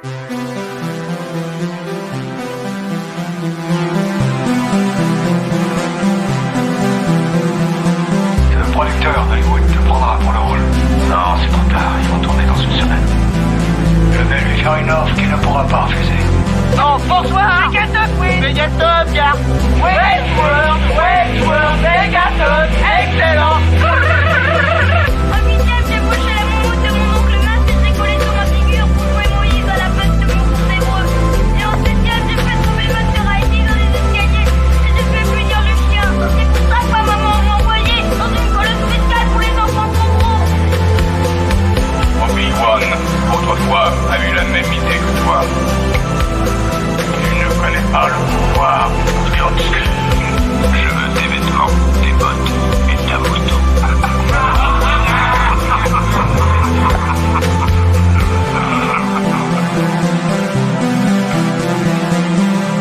Le producteur d'Hollywood te prendra pour le rôle. Non, c'est trop tard, ils vont tourner dans une semaine. Je vais lui faire une offre qu'il ne pourra pas refuser. Oh, bonsoir! Megaton, oui! Megaton, bien! Westworld, Megaton, excellent! Au huitième, j'ai bouché la moumoute de mon oncle Matt et j'ai collé sur ma figure pour jouer Moïse à la place de mon frère hébreu. Et en septième, j'ai fait tomber ma sœur Heidi dans les escaliers et j'ai fait punir le chien. C'est pour ça que ma maman m'a envoyé dans une colonne spéciale pour les enfants trop gros. Obi-Wan, autrefois, a eu la même idée que toi. Tu ne connais pas le pouvoir des obscurs. Je veux tes vêtements, tes bottes et ta moto.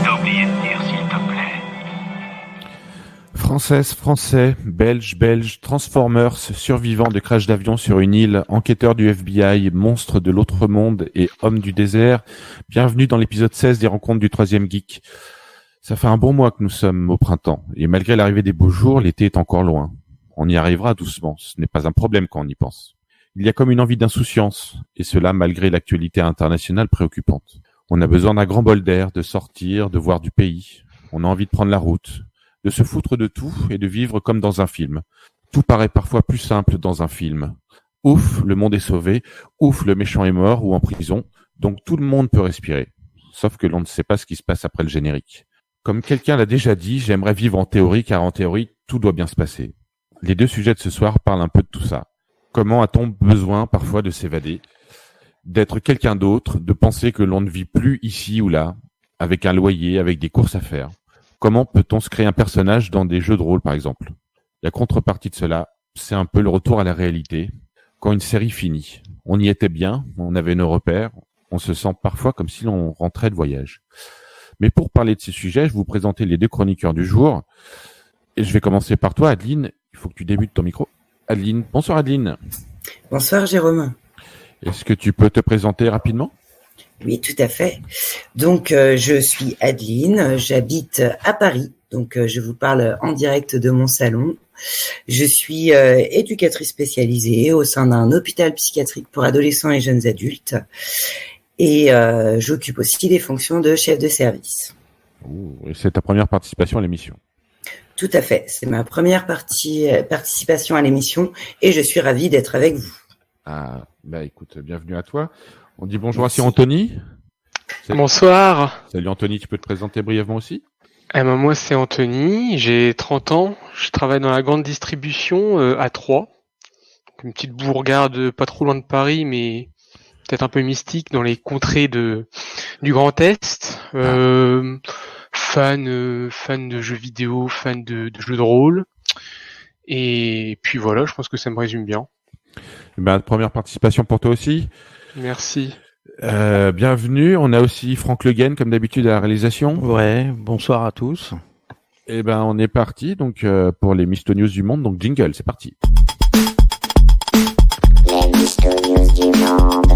T'as oublié de dire s'il te plaît. Française, Français, Belges, Transformers, survivants de crash d'avion sur une île, enquêteurs du FBI, monstres de l'autre monde et hommes du désert. Bienvenue dans l'épisode 16 des Rencontres du Troisième Geek. Ça fait un bon mois que nous sommes au printemps, et malgré l'arrivée des beaux jours, l'été est encore loin. On y arrivera doucement, ce n'est pas un problème quand on y pense. Il y a comme une envie d'insouciance, et cela malgré l'actualité internationale préoccupante. On a besoin d'un grand bol d'air, de sortir, de voir du pays. On a envie de prendre la route, de se foutre de tout et de vivre comme dans un film. Tout paraît parfois plus simple dans un film. Ouf, le monde est sauvé, ouf, le méchant est mort ou en prison, donc tout le monde peut respirer. Sauf que l'on ne sait pas ce qui se passe après le générique. Comme quelqu'un l'a déjà dit, j'aimerais vivre en théorie, car en théorie, tout doit bien se passer. Les deux sujets de ce soir parlent un peu de tout ça. Comment a-t-on besoin parfois de s'évader, d'être quelqu'un d'autre, de penser que l'on ne vit plus ici ou là, avec un loyer, avec des courses à faire? Comment peut-on se créer un personnage dans des jeux de rôle, par exemple? La contrepartie de cela, c'est un peu le retour à la réalité. Quand une série finit, on y était bien, on avait nos repères, on se sent parfois comme si l'on rentrait de voyage. Mais pour parler de ces sujets, je vais vous présenter les deux chroniqueurs du jour. Et je vais commencer par toi, Adeline. Il faut que tu débutes ton micro. Adeline, bonsoir Adeline. Bonsoir Jérôme. Est-ce que tu peux te présenter rapidement ? Oui, tout à fait. Donc, je suis Adeline, j'habite à Paris. Donc, je vous parle en direct de mon salon. Je suis éducatrice spécialisée au sein d'un hôpital psychiatrique pour adolescents et jeunes adultes. Et j'occupe aussi les fonctions de chef de service. Et c'est ta première participation à l'émission ? Tout à fait. C'est ma première participation à l'émission et je suis ravie d'être avec vous. Ah, bah écoute, bienvenue à toi. On dit bonjour à Anthony. Salut. Bonsoir. Salut Anthony, tu peux te présenter brièvement aussi ? Moi c'est Anthony, j'ai 30 ans, je travaille dans la grande distribution à Troyes. Une petite bourgade pas trop loin de Paris, mais peut-être un peu mystique dans les contrées du Grand Est. Fan de jeux vidéo, fan de jeux de rôle. Et puis voilà, je pense que ça me résume bien. Première participation pour toi aussi. Merci. Bienvenue. On a aussi Franck Le Guen, comme d'habitude, à la réalisation. Ouais, bonsoir à tous. On est parti donc pour les Misto News du monde. Donc jingle, c'est parti. Les Misto News du monde.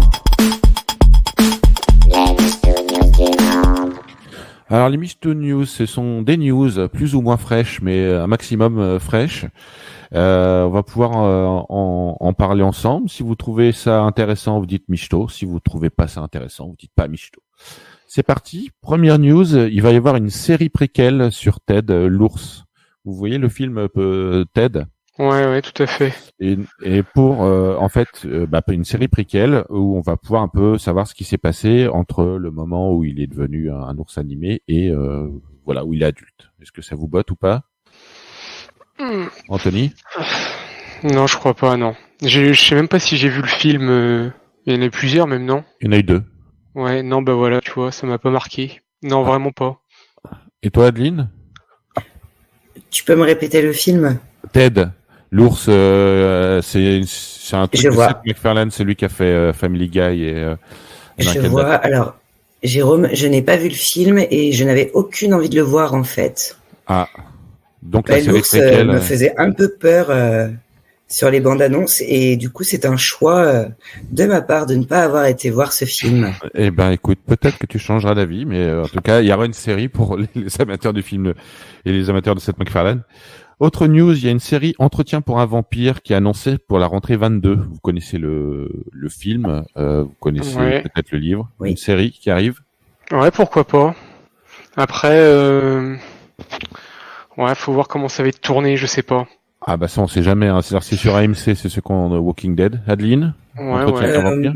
Les Misto News du monde. Alors les Misto News, ce sont des news plus ou moins fraîches, mais un maximum fraîches. On va pouvoir en parler ensemble. Si vous trouvez ça intéressant, vous dites Misto. Si vous trouvez pas ça intéressant, vous dites pas Misto. C'est parti. Première news, il va y avoir une série préquelle sur Ted, l'ours. Vous voyez le film Ted ? Ouais, tout à fait. Et pour une série préquelle où on va pouvoir un peu savoir ce qui s'est passé entre le moment où il est devenu un ours animé et où il est adulte. Est-ce que ça vous botte ou pas ? Anthony ? Non, je crois pas, non. Je sais même pas si j'ai vu le film. Il y en a plusieurs même, non ? Il y en a eu 2. Ouais, non, bah voilà, tu vois, ça m'a pas marqué. Non, vraiment pas. Et toi, Adeline ? Tu peux me répéter le film ? Ted, l'ours, c'est un truc de Seth MacFarlane, c'est lui qui a fait Family Guy et je vois. Alors, Jérôme, je n'ai pas vu le film et je n'avais aucune envie de le voir en fait. Ah, donc la série l'ours préquelle me faisait un peu peur sur les bandes annonces et du coup c'est un choix de ma part de ne pas avoir été voir ce film. Eh ben, écoute, peut-être que tu changeras d'avis, mais en tout cas, il y aura une série pour les amateurs du film et les amateurs de Seth MacFarlane. Autre news, il y a une série Entretien pour un vampire qui est annoncée pour la rentrée 22. Vous connaissez le film, vous connaissez peut-être le livre. Oui. Une série qui arrive. Ouais, pourquoi pas. Après, faut voir comment ça va être tourné, je sais pas. Ah bah ça, on sait jamais. Hein. C'est sur AMC, c'est ce qu'on Walking Dead. Adeline, Entretien avec un vampire.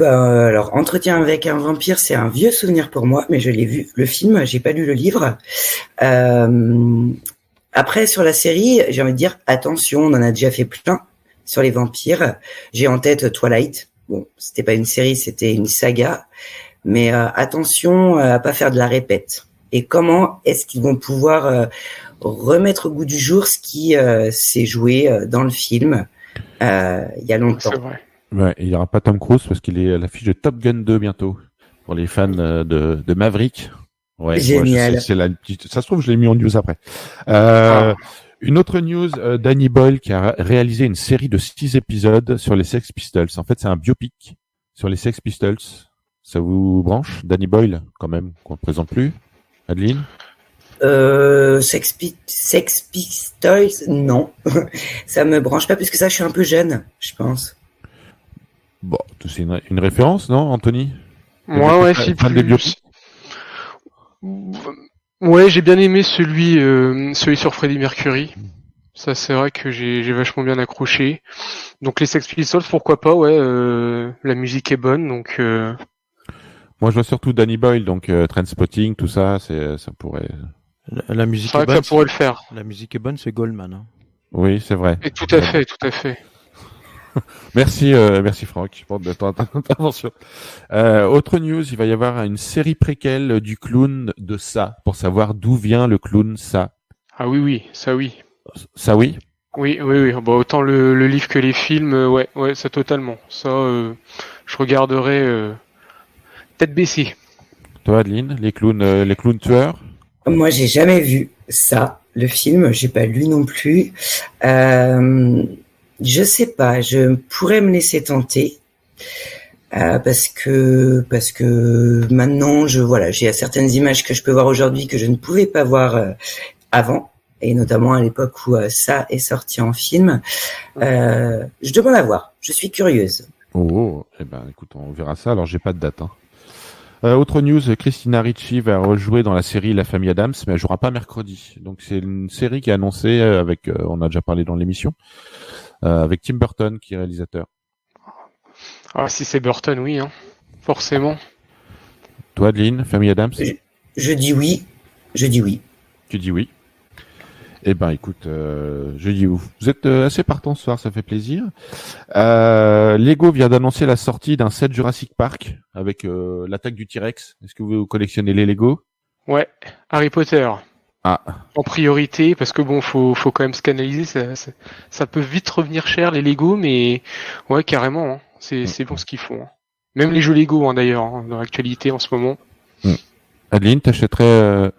Alors, Entretien avec un vampire, c'est un vieux souvenir pour moi, mais je l'ai vu le film, j'ai pas lu le livre. Après, sur la série, j'ai envie de dire, attention, on en a déjà fait plein sur les vampires. J'ai en tête Twilight. Bon, c'était pas une série, c'était une saga. Mais attention à pas faire de la répète. Et comment est-ce qu'ils vont pouvoir remettre au goût du jour ce qui s'est joué dans le film il y a longtemps. C'est vrai. Ouais, il y aura pas Tom Cruise parce qu'il est à l'affiche de Top Gun 2 bientôt. Pour les fans de Maverick. Ouais, génial. Ouais, c'est la petite. Ça se trouve, je l'ai mis en news après. Une autre news, Danny Boyle qui a réalisé une série de 6 épisodes sur les Sex Pistols. En fait, c'est un biopic sur les Sex Pistols. Ça vous branche, Danny Boyle, quand même, qu'on ne présente plus. Adeline? Sex Pistols, non. Ça me branche pas plus que ça, je suis un peu jeune, je pense. Bon, c'est une référence, non, Anthony? Ouais, si fan des biopics. Ouais, j'ai bien aimé celui sur Freddie Mercury. Ça, c'est vrai que j'ai vachement bien accroché. Donc les Sex Pistols, pourquoi pas, ouais. La musique est bonne, donc. Moi, je vois surtout Danny Boyle, donc Trainspotting, tout ça, ça pourrait. La musique C'est vrai est que bonne. ça pourrait le faire. La musique est bonne, c'est Goldman. Hein. Oui, c'est vrai. Et tout à fait. Merci Franck pour ton intervention. Autre news, il va y avoir une série préquelle du clown de Ça, pour savoir d'où vient le clown Ça. Ah oui, ça oui. Ça oui. Oui. Bah, autant le livre que les films, ouais, ça totalement. Ça, je regarderai tête baissée. Toi, Adeline, les clowns tueurs. Moi, j'ai jamais vu ça, le film, j'ai pas lu non plus. Je sais pas, je pourrais me laisser tenter parce que maintenant j'ai certaines images que je peux voir aujourd'hui que je ne pouvais pas voir avant, et notamment à l'époque où ça est sorti en film. Je demande à voir, je suis curieuse. Oh, eh ben écoute, on verra ça. Alors j'ai pas de date. Hein. Autre news, Christina Ricci va rejouer dans la série La Famille Adams, mais elle jouera pas mercredi. Donc c'est une série qui est annoncée avec, on a déjà parlé dans l'émission, avec Tim Burton qui est réalisateur. Ah, si c'est Burton, oui, hein. Forcément. Toi, Adeline, Famille Adams? Je dis oui. Tu dis oui. Eh ben, écoute, je dis oui. Vous êtes assez partant ce soir, ça fait plaisir. Lego vient d'annoncer la sortie d'un set Jurassic Park avec l'attaque du T-Rex. Est-ce que vous collectionnez les Lego? Ouais, Harry Potter. Ah. En priorité, parce que bon, faut quand même se canaliser. Ça peut vite revenir cher les Lego, mais ouais, carrément. Hein. C'est bon ce qu'ils font. Hein. Même les jeux Lego, hein, d'ailleurs, hein, dans l'actualité en ce moment. Adeline, t'achèterais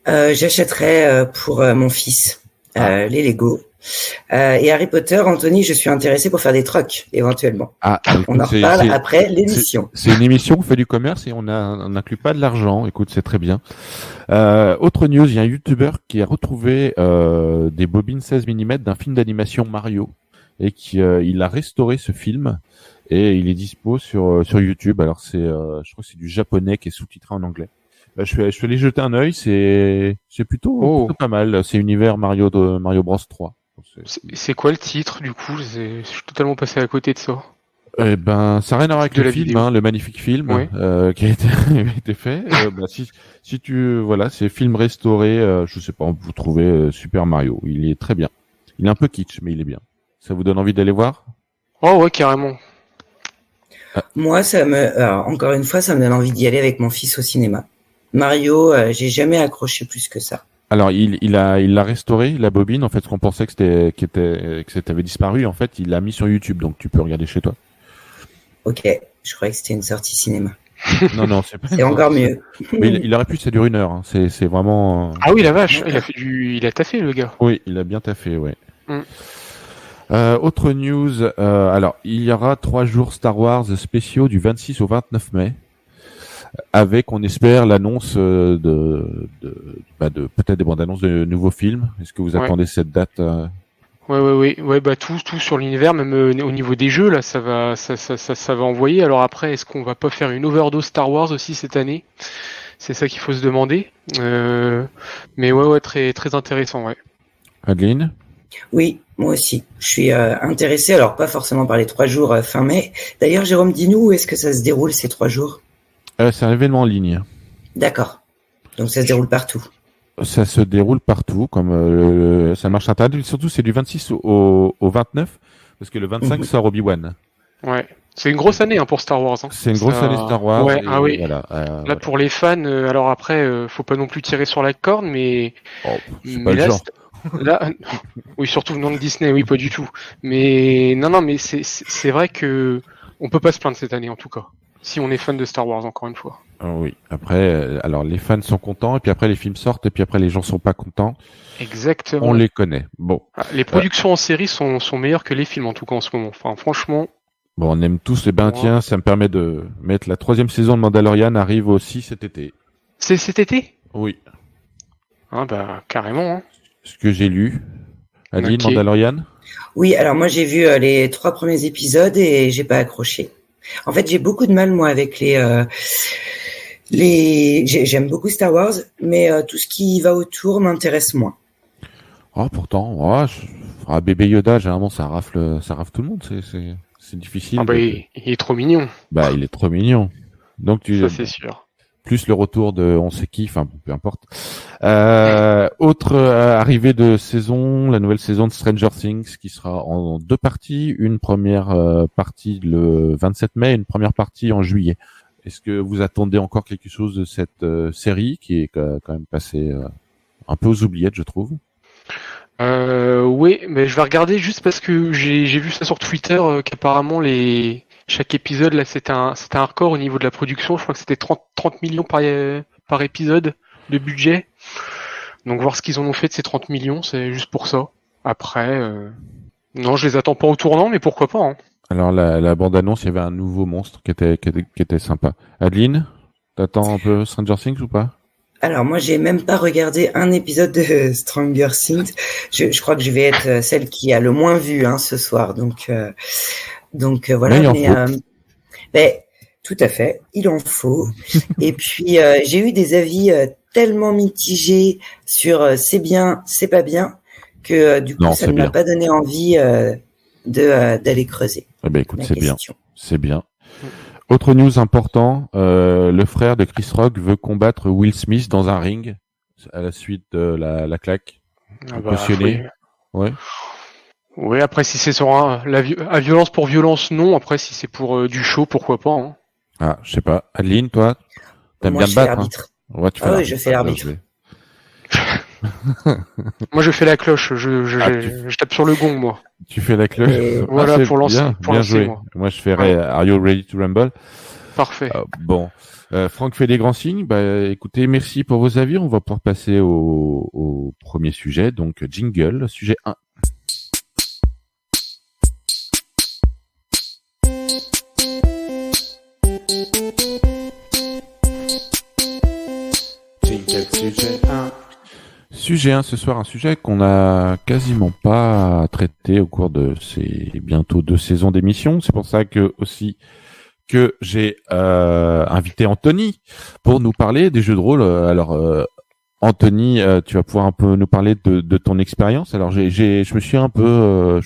J'achèterais pour mon fils les Lego. Et Harry Potter, Anthony, je suis intéressé pour faire des trocs, éventuellement. On en reparle après l'émission. C'est une émission où on fait du commerce et on n'inclut pas de l'argent. Écoute, c'est très bien. Autre news, il y a un YouTuber qui a retrouvé des bobines 16 mm d'un film d'animation Mario et il a restauré ce film et il est dispo sur YouTube. Alors je crois que c'est du japonais qui est sous-titré en anglais. Je suis allé jeter un œil, c'est plutôt pas mal. C'est univers Mario Bros 3. C'est quoi le titre du coup? Je suis totalement passé à côté de ça. Eh ben, ça n'a rien à voir avec le film, hein, le magnifique film qui a été fait. Si tu c'est film restauré. Je sais pas, vous trouvez Super Mario. Il est très bien. Il est un peu kitsch, mais il est bien. Ça vous donne envie d'aller voir? Oh ouais, carrément. Moi, encore une fois, ça me donne envie d'y aller avec mon fils au cinéma. Mario, j'ai jamais accroché plus que ça. Alors il l'a restauré, la bobine, en fait, ce qu'on pensait que ça avait disparu, en fait, il l'a mis sur YouTube, donc tu peux regarder chez toi. Ok, je croyais que c'était une sortie cinéma. Non, c'est pas. C'est encore mieux. Mais il aurait pu, ça dure 1 heure. Hein. C'est vraiment. Ah oui, la vache, il a taffé le gars. Oui, il a bien taffé, ouais. Autre news, alors il y aura 3 jours Star Wars spéciaux du 26 au 29 mai, avec, on espère, l'annonce de peut-être des bandes annonces de nouveaux films. Est-ce que vous Ouais. attendez cette date Ouais, bah tout sur l'univers, même au niveau des jeux, là, ça va envoyer. Alors après, est-ce qu'on va pas faire une overdose Star Wars aussi cette année? C'est ça qu'il faut se demander. Mais ouais, très, très intéressant, ouais. Adeline? Oui, moi aussi. Je suis intéressée, alors pas forcément par les 3 jours fin mai. D'ailleurs, Jérôme, dis-nous où est-ce que ça se déroule ces 3 jours? C'est un événement en ligne. D'accord. Donc ça se déroule partout. Ça se déroule partout, comme ça marche internet. Surtout, c'est du 26 au 29, parce que le 25 sort Obi-Wan. Ouais. C'est une grosse année pour Star Wars. Hein. C'est une grosse Ça- année Star Wars. Ouais, et ah oui. Voilà, Là, pour les fans, alors après, faut pas non plus tirer sur la corde, mais oh, c'est mais pas le là, genre. là, oui, surtout venant de Disney, oui, pas du tout. Mais non, mais c'est vrai que on peut pas se plaindre cette année, en tout cas. Si on est fan de Star Wars, encore une fois. Oui. Après, alors les fans sont contents, et puis après les films sortent, et puis après les gens sont pas contents. Exactement. On les connaît. Bon. Ah, les productions en série sont meilleures que les films, en tout cas, en ce moment. Enfin, franchement. Bon, on aime tous les tiens, ça me permet de mettre la 3e saison de Mandalorian arrive aussi cet été. C'est cet été? Oui. Ah, bah, carrément, hein. Ce que j'ai lu. Adeline, Ok. Mandalorian? Oui, alors moi j'ai vu les 3 premiers épisodes et j'ai pas accroché. En fait, j'ai beaucoup de mal moi avec j'aime beaucoup Star Wars, mais tout ce qui va autour m'intéresse moins. Oh, pourtant, bébé Yoda, généralement, ça rafle tout le monde. C'est difficile. Ah, bah, il est trop mignon. Bah, il est trop mignon. Donc, Ça, c'est sûr. plus le retour de on sait qui, enfin, peu importe. Autre arrivée de saison, la nouvelle saison de Stranger Things, qui sera en 2 parties. Une première partie le 27 mai, une première partie en juillet. Est-ce que vous attendez encore quelque chose de cette série qui est quand même passée un peu aux oubliettes, je trouve? Oui, mais je vais regarder juste parce que j'ai vu ça sur Twitter qu'apparemment chaque épisode là c'était un record au niveau de la production. Je crois que c'était 30 millions par épisode de budget. Donc voir ce qu'ils en ont fait de ces 30 millions, c'est juste pour ça. Après, non, je les attends pas au tournant, mais pourquoi pas. Hein. Alors la bande-annonce, il y avait un nouveau monstre qui était sympa. Adeline, t'attends un peu Stranger Things ou pas? Alors moi j'ai même pas regardé un épisode de Stranger Things. Je crois que je vais être celle qui a le moins vu ce soir. Donc voilà. Mais il en faut. Mais tout à fait, il en faut. Et puis j'ai eu des avis tellement mitigés sur c'est bien, c'est pas bien que du coup Non, ça c'est ne m'a bien. pas donné envie d'aller creuser. Eh ben écoute, la c'est bien, question. c'est bien. Autre news important, le frère de Chris Rock veut combattre Will Smith dans un ring à la suite de la claque. Ah Cautionné. Ouais. Oui, après si c'est sur à violence pour violence, non. Après si c'est pour du show, pourquoi pas. Hein. Ah, je sais pas. Adeline, toi, t'aimes Moi bien je te fais battre, l'arbitre. Ouais, tu fais Ah oui, l'arbitre. je fais l'arbitre. Moi je fais la cloche, je tape sur le gong moi. Tu fais la cloche. Et voilà, c'est pour lancer- bien, pour bien lancer, joué. moi. Je ferais Are You Ready to Rumble? Parfait. Bon, Franck fait des grands signes. Bah, écoutez, merci pour vos avis. On va pouvoir passer au premier sujet. Donc, jingle, sujet 1. Jingle, sujet 1. Sujet 1 ce soir, un sujet qu'on n'a quasiment pas traité au cours de ces bientôt 2 saisons d'émission. C'est pour ça que aussi que j'ai invité Anthony pour nous parler des jeux de rôle. Alors Anthony, tu vas pouvoir un peu nous parler de ton expérience. Alors je me suis un peu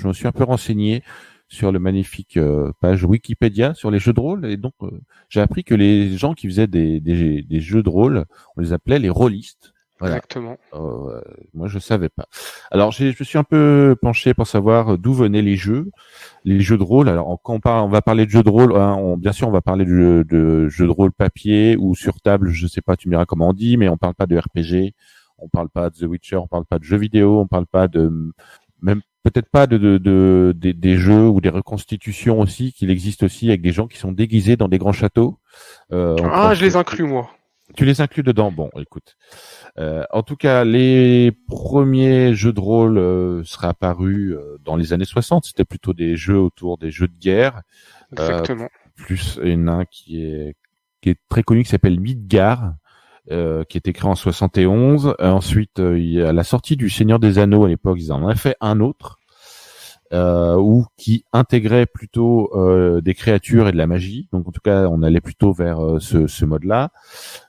renseigné sur le magnifique page Wikipédia sur les jeux de rôle, et donc j'ai appris que les gens qui faisaient des jeux de rôle, on les appelait les rôlistes. Voilà. Exactement. Moi, je savais pas. Alors, je me suis un peu penché pour savoir d'où venaient les jeux de rôle. Alors, quand on va parler de jeux de rôle, bien sûr, on va parler de jeux de rôle papier ou sur table. Je sais pas, tu me diras comment on dit, mais on parle pas de RPG, on parle pas de The Witcher, on parle pas de jeux vidéo, on parle pas même peut-être pas des jeux ou des reconstitutions aussi, qu'il existe aussi avec des gens qui sont déguisés dans des grands châteaux. Je les inclus moi. Tu les inclus dedans. Bon, écoute. En tout cas, les premiers jeux de rôle seraient apparus dans les années 60. C'était plutôt des jeux autour des jeux de guerre. Exactement. Plus il y en a un qui est très connu qui s'appelle Midgard, qui était créé en 71. Ensuite, il y a la sortie du Seigneur des Anneaux à l'époque, ils en ont fait un autre ou qui intégrait plutôt des créatures et de la magie. Donc en tout cas, on allait plutôt vers ce mode-là.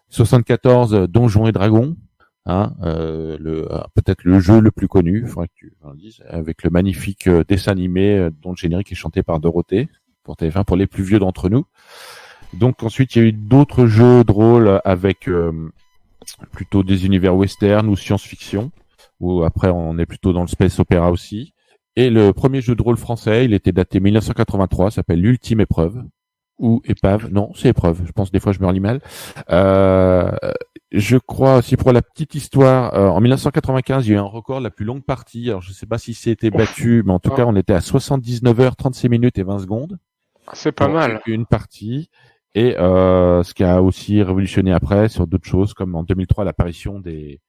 74, Donjons et Dragons. Peut-être le jeu le plus connu, faudrait que tu en dises, avec le magnifique dessin animé dont le générique est chanté par Dorothée pour TF1 pour les plus vieux d'entre nous. Donc ensuite il y a eu d'autres jeux de rôle avec plutôt des univers western ou science-fiction, où après on est plutôt dans le space opéra aussi. Et le premier jeu de rôle français, il était daté 1983, s'appelle l'Ultime Épreuve. Ou épave, non, c'est épreuve. Je pense des fois je me relis mal. Je crois aussi pour la petite histoire, en 1995, il y a eu un record de la plus longue partie. Alors je sais pas si c'était battu, mais en tout cas on était à 79 heures, 36 minutes et 20 secondes. C'est pas mal. Une partie. Et ce qui a aussi révolutionné après sur d'autres choses, comme en 2003 l'apparition des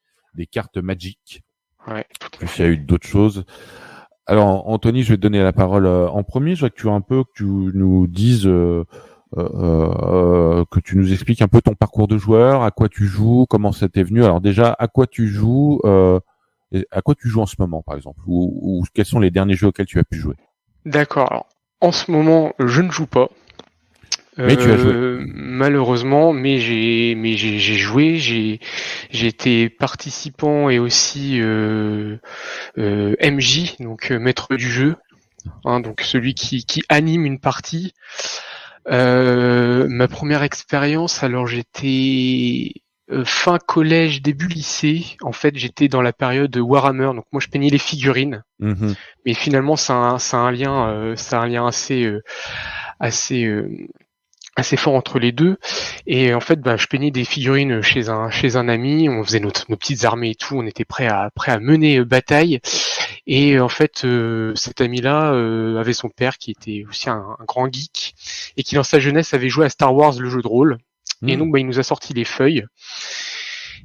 cartes Magic. Ouais, tout à Puis fait. il y a eu d'autres choses. Alors Anthony, je vais te donner la parole en premier. Je voudrais que tu nous dises, que tu nous expliques un peu ton parcours de joueur, à quoi tu joues, comment ça t'est venu. Alors déjà, à quoi tu joues en ce moment, par exemple, ou quels sont les derniers jeux auxquels tu as pu jouer. D'accord. Alors, en ce moment, je ne joue pas. Mais tu as joué. Malheureusement, mais j'ai joué, j'ai été participant et aussi MJ, donc maître du jeu, donc celui qui anime une partie. Ma première expérience, alors j'étais fin collège, début lycée. En fait, j'étais dans la période de Warhammer, donc moi je peignais les figurines. Mm-hmm. Mais finalement, ça a un lien assez fort entre les deux. Et en fait, je peignais des figurines chez un ami. On faisait nos petites armées et tout. On était prêt à mener bataille. Et en fait, cet ami-là avait son père qui était aussi un grand geek et qui dans sa jeunesse avait joué à Star Wars, le jeu de rôle. Et donc, il nous a sorti les feuilles.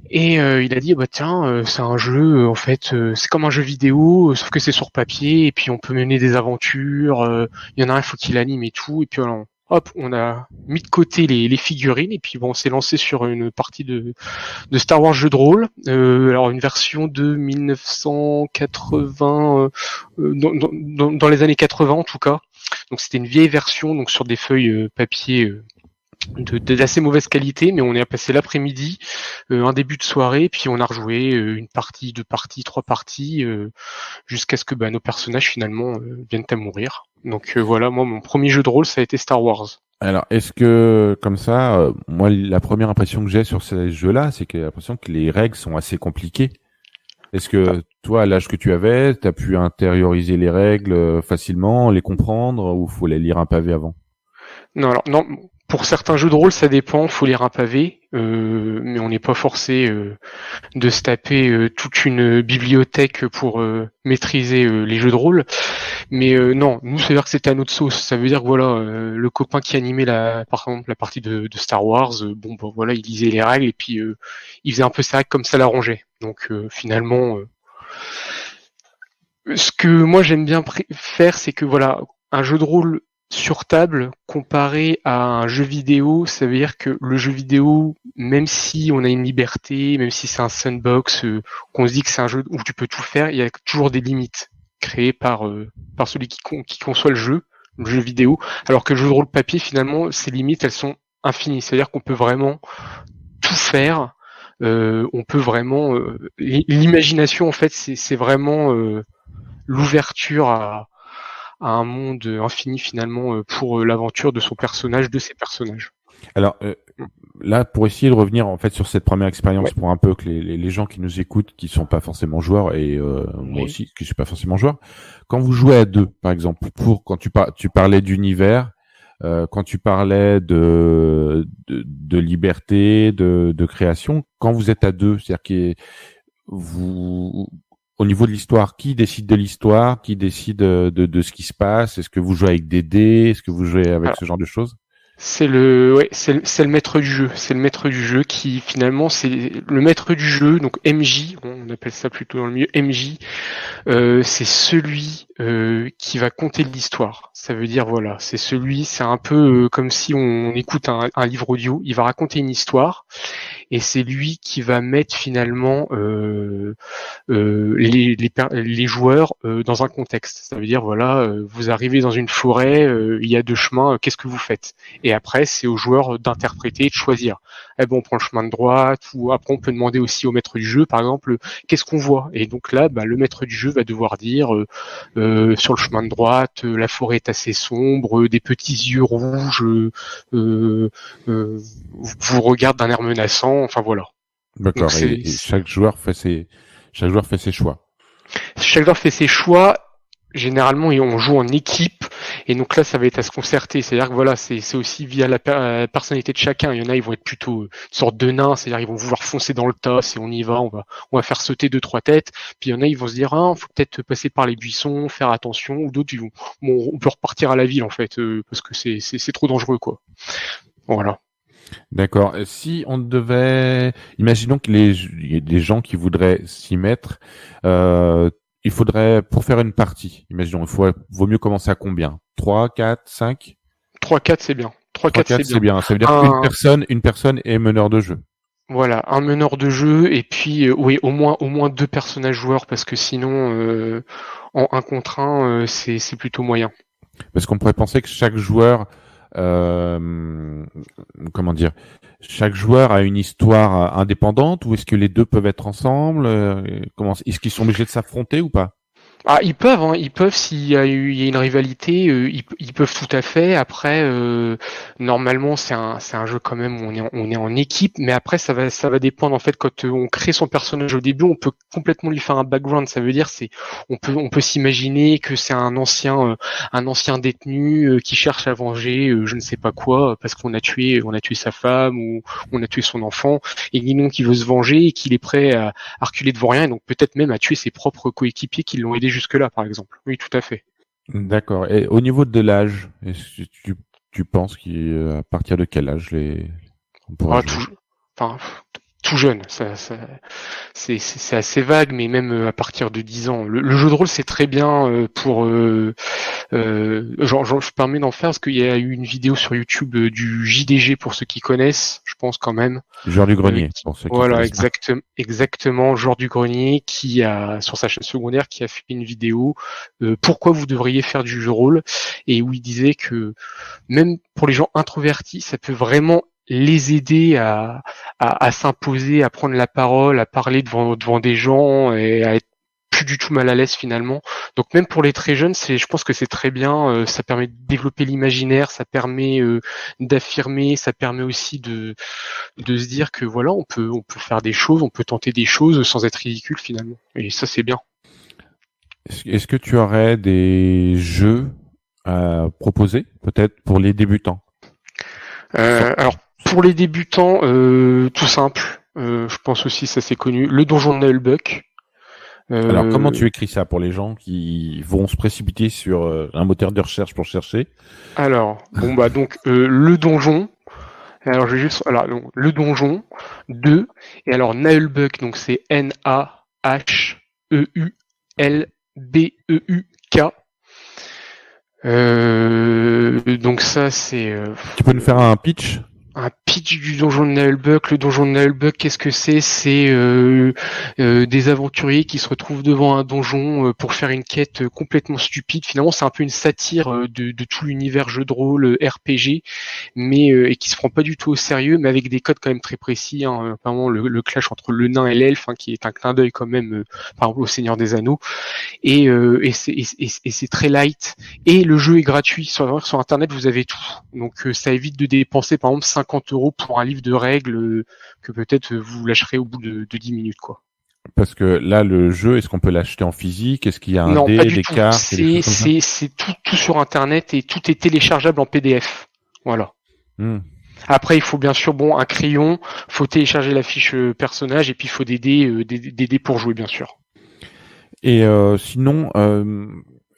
Et il a dit tiens, c'est un jeu, en fait, c'est comme un jeu vidéo, sauf que c'est sur papier, et puis on peut mener des aventures, il y en a un, il faut qu'il anime et tout, et puis alors, hop, on a mis de côté les figurines, et puis bon, on s'est lancé sur une partie de Star Wars jeu de rôle, alors une version de 1980, dans les années 80 en tout cas, donc c'était une vieille version, donc sur des feuilles papier d'assez mauvaise qualité, mais on est passé l'après-midi, un début de soirée, puis on a rejoué une partie, 2 parties, 3 parties, jusqu'à ce que nos personnages finalement viennent à mourir. Donc voilà, moi mon premier jeu de rôle ça a été Star Wars. Alors, est-ce que, comme ça, moi, la première impression que j'ai sur ces jeux-là, c'est que j'ai l'impression que les règles sont assez compliquées. Est-ce que toi, à l'âge que tu avais, tu as pu intérioriser les règles facilement, les comprendre, ou faut les lire un pavé avant? Non, alors non. Pour certains jeux de rôle, ça dépend, faut lire un pavé, mais on n'est pas forcé de se taper toute une bibliothèque pour maîtriser les jeux de rôle. Mais non, nous, ça veut dire que c'était à notre sauce. Ça veut dire que voilà, le copain qui animait par exemple la partie de Star Wars, voilà, il lisait les règles et puis il faisait un peu ses règles comme ça l'arrangeait. Donc finalement, ce que moi j'aime bien faire, c'est que voilà, un jeu de rôle sur table comparé à un jeu vidéo, ça veut dire que le jeu vidéo, même si on a une liberté, même si c'est un sandbox, qu'on se dit que c'est un jeu où tu peux tout faire, il y a toujours des limites créées par celui qui conçoit le jeu vidéo, alors que le jeu de rôle papier, finalement, ces limites, elles sont infinies. C'est-à-dire qu'on peut vraiment tout faire, on peut vraiment... l'imagination, en fait, c'est vraiment l'ouverture à un monde infini finalement pour l'aventure de son personnage, de ses personnages. Alors là, pour essayer de revenir en fait sur cette première expérience, pour un peu que les gens qui nous écoutent, qui sont pas forcément joueurs et moi aussi, qui suis pas forcément joueur, quand vous jouez à deux, par exemple, quand tu parlais d'univers, quand tu parlais de liberté, de création, quand vous êtes à deux, c'est-à-dire que au niveau de l'histoire, qui décide de l'histoire, qui décide de ce qui se passe? Est-ce que vous jouez avec des dés? Est-ce que vous jouez avec ce genre de choses? C'est le maître du jeu. C'est le maître du jeu qui finalement c'est le maître du jeu. Donc MJ, on appelle ça plutôt dans le milieu MJ. C'est celui qui va conter l'histoire. Ça veut dire voilà, c'est un peu comme si on écoute un livre audio. Il va raconter une histoire et c'est lui qui va mettre finalement les joueurs dans un contexte. Ça veut dire voilà, vous arrivez dans une forêt, il y a deux chemins, qu'est-ce que vous faites? Et après, c'est aux joueurs d'interpréter, de choisir. Eh ben, on prend le chemin de droite, ou après on peut demander aussi au maître du jeu, par exemple, qu'est-ce qu'on voit? Et donc là, le maître du jeu va devoir dire sur le chemin de droite, la forêt est assez sombre, des petits yeux rouges vous regardent d'un air menaçant. Enfin voilà. D'accord. Donc, Et chaque joueur fait ses choix. Chaque joueur fait ses choix. Généralement, on joue en équipe, et donc là, ça va être à se concerter. C'est-à-dire que voilà, c'est aussi via la personnalité de chacun. Il y en a, ils vont être plutôt une sorte de nains, c'est-à-dire ils vont vouloir foncer dans le tas, et on y va, on va faire sauter 2-3 têtes. Puis il y en a, ils vont se dire, faut peut-être passer par les buissons, faire attention, ou d'autres, on peut repartir à la ville en fait, parce que c'est trop dangereux, quoi. Voilà. D'accord. Si on devait, imaginons qu'il y ait des gens qui voudraient s'y mettre, il faudrait, pour faire une partie, imaginons, vaut mieux commencer à combien? 3, 4, 5? 3-4, c'est bien. 3-4, c'est bien. Ça veut dire qu'une personne est meneur de jeu. Voilà, un meneur de jeu, et puis oui, au moins 2 personnages joueurs, parce que sinon, en 1 contre 1, c'est plutôt moyen. Parce qu'on pourrait penser que chaque joueur, chaque joueur a une histoire indépendante, ou est-ce que les deux peuvent être ensemble? Est-ce qu'ils sont obligés de s'affronter ou pas? Ah, ils peuvent s'il y a une rivalité, ils peuvent tout à fait. Après, normalement, c'est un jeu quand même où on est en équipe, mais après ça va dépendre en fait. Quand on crée son personnage au début, on peut complètement lui faire un background. Ça veut dire on peut s'imaginer que c'est un ancien détenu qui cherche à venger je ne sais pas quoi parce qu'on a tué sa femme ou on a tué son enfant, et donc qui veut se venger et qu'il est prêt à reculer devant rien, et donc peut-être même à tuer ses propres coéquipiers qui l'ont aidé jusque-là, par exemple. Oui, tout à fait. D'accord. Et au niveau de l'âge, est-ce que tu penses qu'à partir de quel âge on pourra jouer? Tout jeune, c'est assez vague, mais même à partir de 10 ans. Le jeu de rôle, c'est très bien pour... je permets d'en faire parce qu'il y a eu une vidéo sur YouTube du JDG, pour ceux qui connaissent, je pense quand même. Joueur du grenier, pour ceux qui voilà, connaissent. exactement, Joueur du grenier, qui a, sur sa chaîne secondaire, qui a fait une vidéo pourquoi vous devriez faire du jeu de rôle, et où il disait que même pour les gens introvertis, ça peut vraiment les aider à s'imposer, à prendre la parole, à parler devant des gens et à être plus du tout mal à l'aise finalement. Donc même pour les très jeunes, je pense que c'est très bien. Ça permet de développer l'imaginaire, ça permet d'affirmer, ça permet aussi de se dire que voilà, on peut faire des choses, on peut tenter des choses sans être ridicule finalement. Et ça, c'est bien. Est-ce que tu aurais des jeux à proposer, peut-être pour les débutants? Alors pour les débutants, tout simple. Je pense aussi, ça c'est connu. Le donjon de Nullbuck. Alors, comment tu écris ça pour les gens qui vont se précipiter sur un moteur de recherche pour chercher? Alors, donc le donjon. Alors je vais juste, donc, le donjon 2, et alors Nullbuck, donc c'est Naheulbeuk. Donc ça c'est. Tu peux nous faire un pitch? Un pitch du donjon de Nullbuck. Le donjon de Nullbuck, qu'est-ce que c'est? C'est des aventuriers qui se retrouvent devant un donjon pour faire une quête complètement stupide. Finalement, c'est un peu une satire de tout l'univers jeu de rôle RPG, mais et qui se prend pas du tout au sérieux, mais avec des codes quand même très précis. Apparemment, le clash entre le nain et l'elfe, qui est un clin d'œil quand même, par exemple, au Seigneur des Anneaux. Et c'est très light. Et le jeu est gratuit. Sur Internet, vous avez tout. Donc, ça évite de dépenser, par exemple, 50 € pour un livre de règles que peut-être vous lâcherez au bout de 10 minutes, quoi. Parce que là, le jeu, est-ce qu'on peut l'acheter en physique? Est-ce qu'il y a un dé, des cartes? C'est tout sur Internet, et tout est téléchargeable en PDF. Voilà. Après, il faut bien sûr un crayon, faut télécharger la fiche personnage, et puis il faut des dés pour jouer, bien sûr. Et sinon,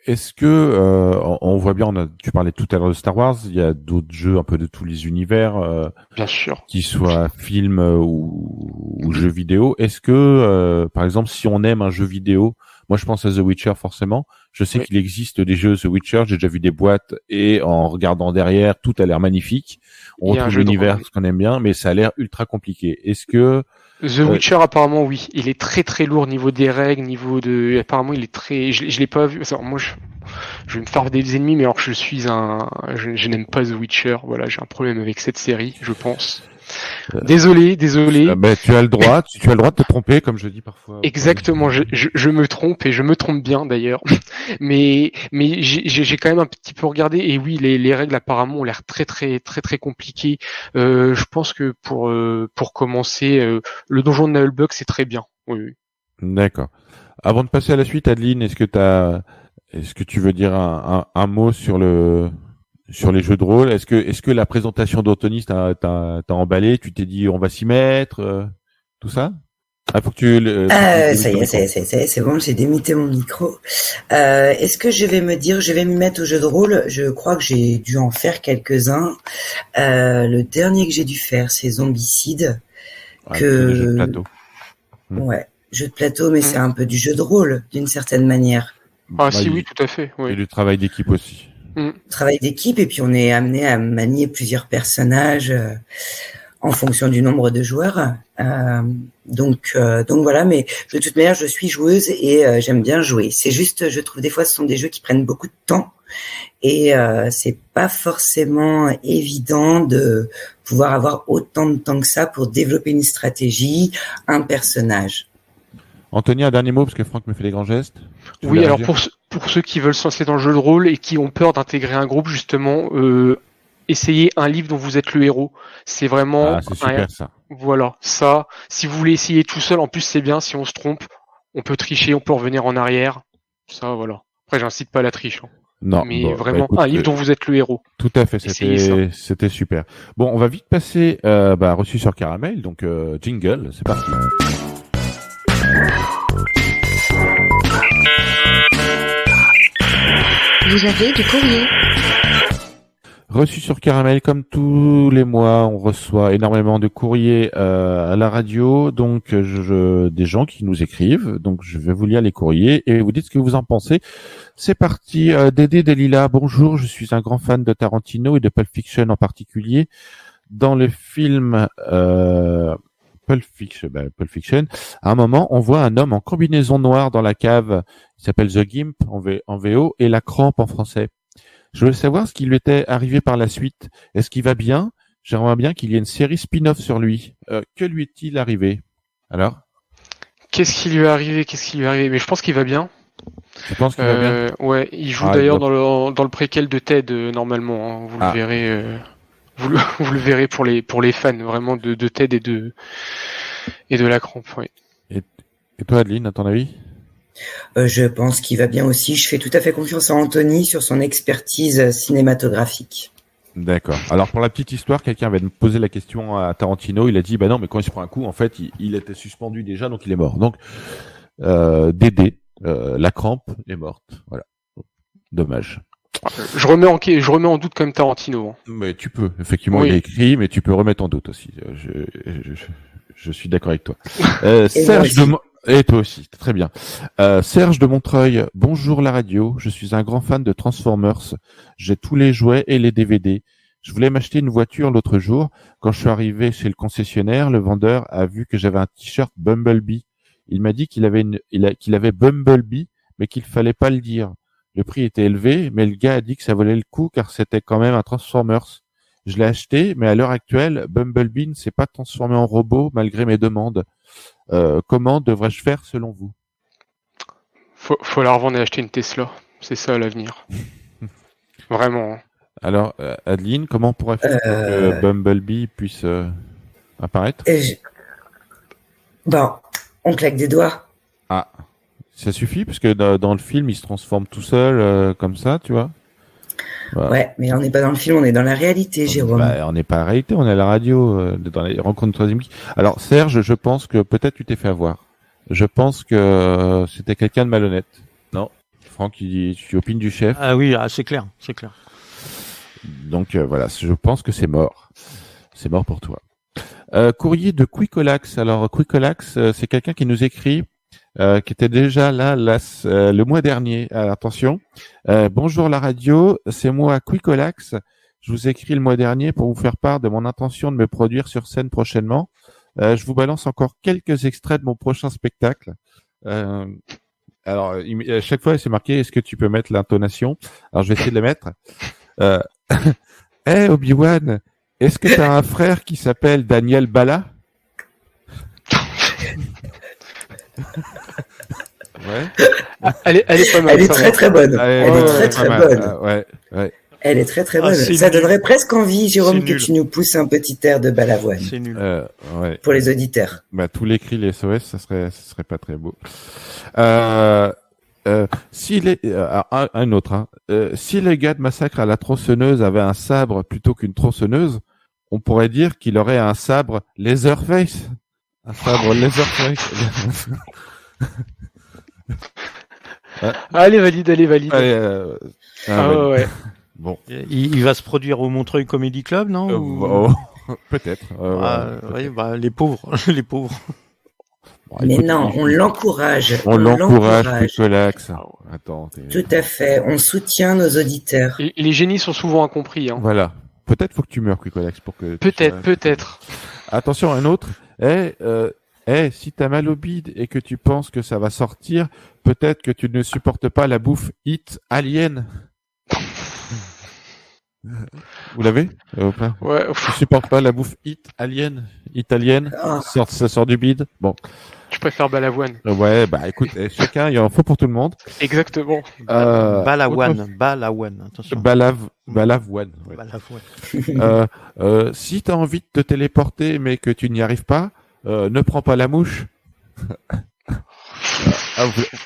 est-ce que on voit bien, tu parlais tout à l'heure de Star Wars, il y a d'autres jeux un peu de tous les univers, Bien sûr. qu'ils soient films ou jeux vidéo. Est-ce que, par exemple, si on aime un jeu vidéo, moi je pense à The Witcher forcément. Je sais Oui. qu'il existe des jeux The Witcher, j'ai déjà vu des boîtes et en regardant derrière, tout a l'air magnifique. On Il y a un retrouve jeu de l'univers rôle. qu'on aime bien, mais ça a l'air ultra compliqué. Est-ce que The Witcher, apparemment, oui. Il est très très lourd au niveau des règles, niveau de. Apparemment, il est très. Je l'ai pas vu. Alors, moi, je vais me faire des ennemis, mais alors que je n'aime pas The Witcher. Voilà, j'ai un problème avec cette série, je pense. Désolé. tu as le droit, tu as le droit de te tromper, comme je dis parfois. Exactement, je me trompe et je me trompe bien d'ailleurs. Mais j'ai quand même un petit peu regardé et oui, les règles apparemment ont l'air très compliquées. Je pense que pour commencer, le donjon de Nullbug c'est très bien. Oui. D'accord. Avant de passer à la suite, Adeline, est-ce que tu veux dire un mot sur les jeux de rôle? Est-ce que la présentation d'Anthony t'as emballé? Tu t'es dit on va s'y mettre, tout ça? Ah, faut que Ça y est, c'est bon, j'ai démuté mon micro. Est-ce que je vais me mettre au jeu de rôle? Je crois que j'ai dû en faire quelques-uns. Le dernier que j'ai dû faire, c'est Zombicide. C'est des jeux de plateau. Ouais, jeu de plateau, mais c'est un peu du jeu de rôle, d'une certaine manière. Ah si, oui, tout à fait. Oui. Et du travail d'équipe aussi. Travail d'équipe, et puis on est amené à manier plusieurs personnages en fonction du nombre de joueurs. Donc voilà, mais de toute manière, je suis joueuse et j'aime bien jouer. C'est juste, je trouve des fois, ce sont des jeux qui prennent beaucoup de temps et c'est pas forcément évident de pouvoir avoir autant de temps que ça pour développer une stratégie, un personnage. Anthony, un dernier mot, parce que Franck me fait des grands gestes. Oui, alors pour ceux qui veulent se lancer dans le jeu de rôle et qui ont peur d'intégrer un groupe, justement, essayez un livre dont vous êtes le héros. C'est vraiment... c'est super ça. Voilà, ça, si vous voulez essayer tout seul, en plus c'est bien, si on se trompe, on peut tricher, on peut revenir en arrière. Ça, voilà. Après, j'incite pas à la triche. Non, mais vraiment, un livre dont vous êtes le héros. Tout à fait, c'était super. Bon, on va vite passer reçu sur Caramel, donc jingle, c'est parti. Vous avez du courrier. Reçu sur Caramel, comme tous les mois, on reçoit énormément de courriers à la radio, donc des gens qui nous écrivent, donc je vais vous lire les courriers et vous dites ce que vous en pensez. C'est parti. Dédé Delila, bonjour, je suis un grand fan de Tarantino et de Pulp Fiction en particulier. Dans le film Pulp Fiction, à un moment, on voit un homme en combinaison noire dans la cave, il s'appelle The Gimp en VO et La Crampe en français. Je voulais savoir ce qui lui était arrivé par la suite. Est-ce qu'il va bien? J'aimerais bien qu'il y ait une série spin-off sur lui. Que lui est-il arrivé? Alors? Qu'est-ce qui lui est arrivé? Mais je pense qu'il va bien. Je pense qu'il va bien. Ouais, il joue d'ailleurs dans le préquel de Ted normalement. Hein. Vous le verrez. Vous le verrez pour les fans vraiment de Ted et de La Crampe. Ouais. Et toi, Adeline, à ton avis? Je pense qu'il va bien aussi. Je fais tout à fait confiance à Anthony sur son expertise cinématographique. D'accord. Alors pour la petite histoire, quelqu'un avait posé la question à Tarantino. Il a dit, bah non, mais quand il se prend un coup, en fait, il était suspendu déjà, donc il est mort. Donc Dédé, La Crampe est morte. Voilà. Dommage. Je remets en doute quand même Tarantino. Hein. Mais tu peux. Effectivement, il a écrit, mais tu peux remettre en doute aussi. Je suis d'accord avec toi. Serge et toi aussi, très bien. Serge de Montreuil, bonjour la radio, je suis un grand fan de Transformers, j'ai tous les jouets et les DVD. Je voulais m'acheter une voiture l'autre jour. Quand je suis arrivé chez le concessionnaire, le vendeur a vu que j'avais un t-shirt Bumblebee. Il m'a dit qu'il avait Bumblebee, mais qu'il fallait pas le dire. Le prix était élevé, mais le gars a dit que ça valait le coup car c'était quand même un Transformers. Je l'ai acheté, mais à l'heure actuelle, Bumblebee ne s'est pas transformé en robot malgré mes demandes. Comment devrais-je faire selon vous? Faut la revendre et acheter une Tesla. C'est ça l'avenir. Vraiment. Hein. Alors, Adeline, comment pourrait faire que Bumblebee puisse apparaître? Bon, on claque des doigts. Ah, ça suffit parce que dans le film, il se transforme tout seul comme ça, tu vois. Voilà. Ouais, mais on n'est pas dans le film, on est dans la réalité, Jérôme. On n'est pas à la réalité, on est à la radio, dans les rencontres de troisième week. Alors Serge, je pense que peut-être tu t'es fait avoir. Je pense que c'était quelqu'un de malhonnête. Non, Franck, tu opines du chef. Ah oui, c'est clair, c'est clair. Donc voilà, je pense que c'est mort. C'est mort pour toi. Courrier de Quicolax. Alors Quicolax, c'est quelqu'un qui nous écrit, qui était déjà là le mois dernier. Alors, attention. Bonjour la radio, c'est moi Quicolax. Je vous écris le mois dernier pour vous faire part de mon intention de me produire sur scène prochainement. Je vous balance encore quelques extraits de mon prochain spectacle. Alors, à chaque fois, c'est marqué, est-ce que tu peux mettre l'intonation? Alors, je vais essayer de le mettre. Hey, Obi-Wan, est-ce que tu as un frère qui s'appelle Daniel Bala? Ouais. Elle est pas mal. Elle est ça très va. très bonne. Allez, Elle est ouais, très pas très mal. bonne. Ouais. Elle est très très Ah, bonne. c'est Ça nul. donnerait presque envie, Jérôme, C'est que nul. tu nous pousses un petit air de Balavoine C'est nul. Ouais. pour les auditeurs. Bah, tous les cris, les SOS, ça serait pas très beau. S'il est, un autre, hein. Si les gars de Massacre à la tronçonneuse avaient un sabre plutôt qu'une tronçonneuse, on pourrait dire qu'il aurait un sabre Laserface. Un sabre Laserface. Allez, valide. Allez, Ouais. Bon. Il va se produire au Montreuil Comedy Club, non Peut-être. Ouais, bah, les pauvres, les pauvres. Bon, Mais écoute, non, on l'encourage. on l'encourage, Quicolax. Attends. Tout à fait. On soutient nos auditeurs. Et les génies sont souvent incompris. Hein. Voilà. Peut-être faut que tu meurs, Quicolax, pour que. Peut-être. Attention, un autre. Si t'as mal au bide et que tu penses que ça va sortir, peut-être que tu ne supportes pas la bouffe Hit Alien. Vous l'avez pas Ouais. Tu supportes pas la bouffe Hit Alien italienne? Ah. Ça sort du bide. Bon. Je préfère Balavoine. Ouais, bah écoute, chacun, il en faut pour tout le monde. Exactement. Balawan, attention. Balavoine. Ouais. Balavoine. Si t'as envie de te téléporter mais que tu n'y arrives pas, ne prends pas la mouche.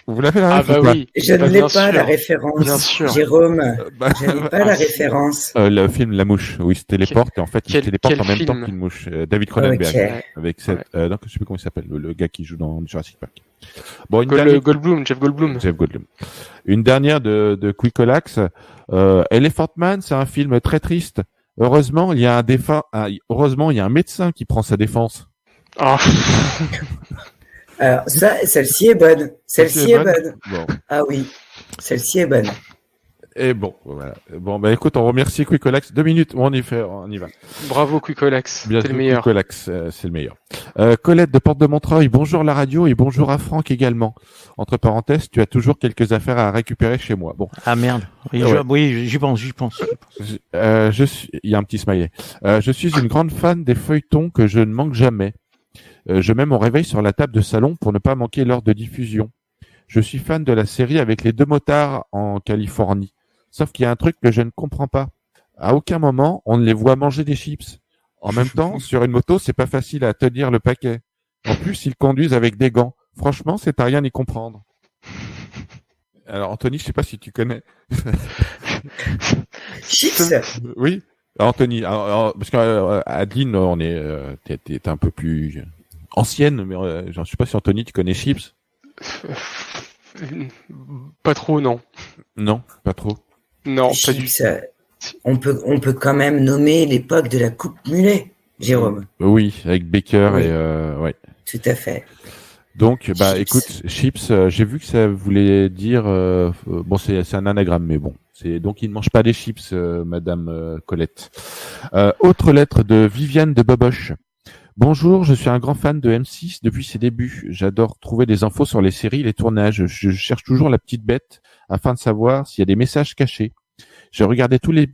Vous l'avez la Ah ref bah ou pas oui. Je ne Bah, l'ai bien pas sûr. la référence. Bien sûr. Jérôme, Bah, je n'ai pas la référence. le film La Mouche, où il se téléporte et en fait il se quel téléporte en même temps film qu'une mouche. David Cronenberg Ok. avec cette, non, je sais plus comment il s'appelle, le gars qui joue dans Jurassic Park. Bon, Jeff Goldblum. Jeff Goldblum. Une dernière de Quicolax. Elephant Man, c'est un film très triste. Heureusement, il y a un médecin qui prend sa défense. Ah. Alors, celle-ci est bonne. Celle-ci est bonne. Bon. Ah oui, celle-ci est bonne. Et bon, voilà. Bon, bah écoute, on remercie Quicolax. 2 minutes, on y va. Bravo Quicolax. Bien T'es le sûr, meilleur. Quicolax, c'est le meilleur. Colette de Porte de Montreuil, bonjour la radio et bonjour à Franck également. Entre parenthèses, tu as toujours quelques affaires à récupérer chez moi. Bon. Ah merde. Oui, Ouais. oui, j'y pense. Il y a un petit smiley. Je suis une grande fan des feuilletons que je ne manque jamais. Je mets mon réveil sur la table de salon pour ne pas manquer l'heure de diffusion. Je suis fan de la série avec les 2 motards en Californie. Sauf qu'il y a un truc que je ne comprends pas. À aucun moment, on ne les voit manger des chips. En même temps, sur une moto, c'est pas facile à tenir le paquet. En plus, ils conduisent avec des gants. Franchement, c'est à rien y comprendre. Alors, Anthony, je sais pas si tu connais. Chips. Oui. Anthony, parce qu'Adeline, t'es un peu plus ancienne, mais je sais pas si Anthony, tu connais Chips? Pas trop, non. Non, pas trop. Non, pas du tout. Chips. On peut quand même nommer l'époque de la coupe mulet, Jérôme. Oui, avec Baker Oui. et ouais. Tout à fait. Donc, bah, Chips. écoute, Chips, j'ai vu que ça voulait dire, bon, c'est un anagramme, mais bon, donc il ne mange pas des chips, Madame Colette. Autre lettre de Viviane de Boboche. Bonjour, je suis un grand fan de M6 depuis ses débuts. J'adore trouver des infos sur les séries, les tournages. Je cherche toujours la petite bête afin de savoir s'il y a des messages cachés. J'ai regardé tous les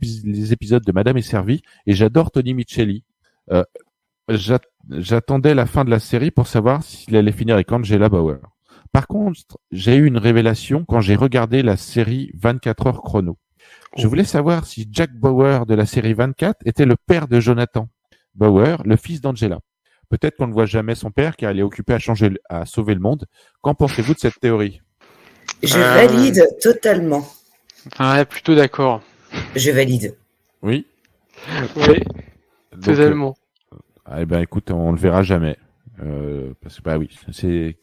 épisodes de Madame est servie et j'adore Tony Micheli. J'attendais la fin de la série pour savoir s'il allait finir avec Angela Bauer. Par contre, j'ai eu une révélation quand j'ai regardé la série 24 heures chrono. Je voulais savoir si Jack Bauer de la série 24 était le père de Jonathan Bauer, le fils d'Angela. Peut-être qu'on ne voit jamais son père car il est occupé à sauver le monde. Qu'en pensez-vous de cette théorie? Je valide totalement. Ouais, plutôt d'accord. Je valide. Oui. Oui, Donc, totalement. eh ben écoute, on le verra jamais. Parce que bah oui, c'est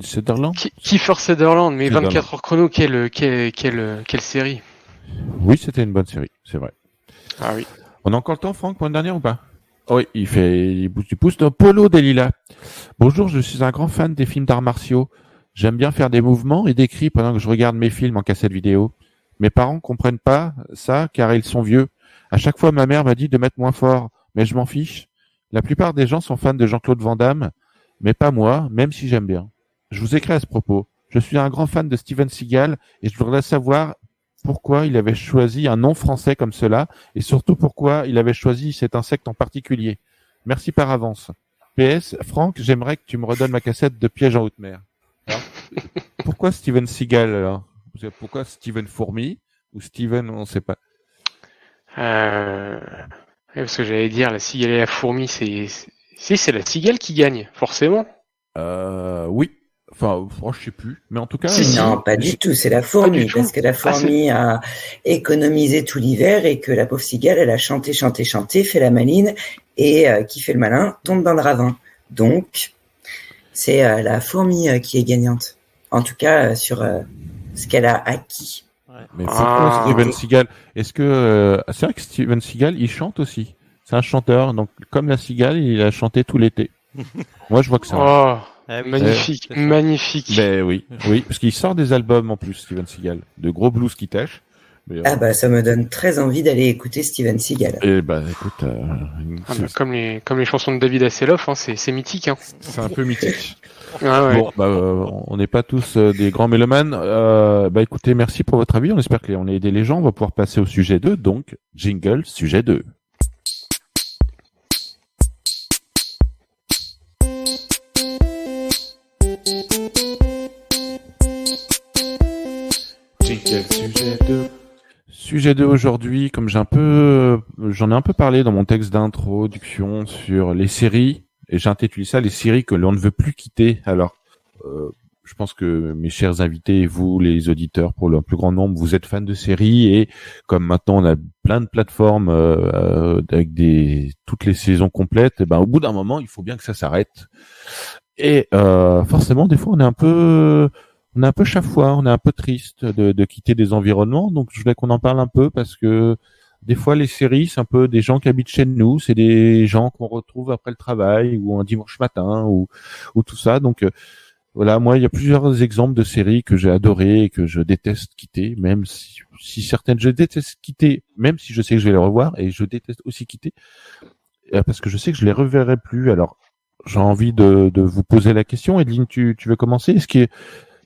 Sutherland. Kiefer Sutherland, mais Sutherland. 24 heures chrono, quelle série. Oui, c'était une bonne série, c'est vrai. Ah oui. On a encore le temps, Franck, pour une dernière ou pas? Oui, il bouge du pouce. Donc, Polo Delila. Bonjour, je suis un grand fan des films d'arts martiaux. J'aime bien faire des mouvements et des cris pendant que je regarde mes films en cassette vidéo. Mes parents comprennent pas ça car ils sont vieux. À chaque fois, ma mère m'a dit de mettre moins fort, mais je m'en fiche. La plupart des gens sont fans de Jean-Claude Van Damme, mais pas moi, même si j'aime bien. Je vous écris à ce propos. Je suis un grand fan de Steven Seagal et je voudrais savoir pourquoi il avait choisi un nom français comme cela et surtout pourquoi il avait choisi cet insecte en particulier. Merci par avance. PS, Franck, j'aimerais que tu me redonnes ma cassette de Piège en haute mer. Alors, pourquoi Steven Seagal alors? Pourquoi Steven Fourmi ou Steven, on ne sait pas. Parce que j'allais dire, la cigale et la fourmi, c'est la cigale qui gagne, forcément. Oui. Enfin, je sais plus. Mais en tout cas. Non, pas du tout. C'est la fourmi. Parce que la fourmi a économisé tout l'hiver et que la pauvre cigale, elle a chanté, fait la maline et qui fait le malin tombe dans le ravin. Donc, c'est la fourmi qui est gagnante. En tout cas, sur ce qu'elle a acquis. Mais pourquoi Steven Seagal? Est-ce que c'est vrai que Steven Seagal, il chante aussi? C'est un chanteur. Donc, comme la cigale, il a chanté tout l'été. Moi, je vois que ça. Oh. Ah oui, magnifique, magnifique. Ben oui, parce qu'il sort des albums en plus, Steven Seagal, de gros blues qui tâchent. Ah bah ça me donne très envie d'aller écouter Steven Seagal. Et bah écoute, comme les chansons de David Hasselhoff, hein, c'est mythique. Hein. C'est un peu mythique. Ah ouais. Bon, on n'est pas tous des grands mélomanes. Écoutez, merci pour votre avis. On espère qu'on a aidé les gens. On va pouvoir passer au sujet 2. Donc, jingle, sujet 2. Sujet 2 aujourd'hui, comme j'en ai un peu parlé dans mon texte d'introduction sur les séries, et j'ai intitulé ça les séries que l'on ne veut plus quitter. Alors, je pense que mes chers invités et vous, les auditeurs, pour le plus grand nombre, vous êtes fans de séries, et comme maintenant on a plein de plateformes avec toutes les saisons complètes, au bout d'un moment, il faut bien que ça s'arrête. Et forcément, des fois, on est un peu chafouin, on est un peu triste de quitter des environnements. Donc, je voulais qu'on en parle un peu parce que des fois, les séries, c'est un peu des gens qui habitent chez nous, c'est des gens qu'on retrouve après le travail ou un dimanche matin ou tout ça. Donc, voilà, moi, il y a plusieurs exemples de séries que j'ai adorées et que je déteste quitter, même si certaines je déteste quitter, même si je sais que je vais les revoir, et je déteste aussi quitter parce que je sais que je les reverrai plus. Alors, j'ai envie de vous poser la question. Edline, tu veux commencer?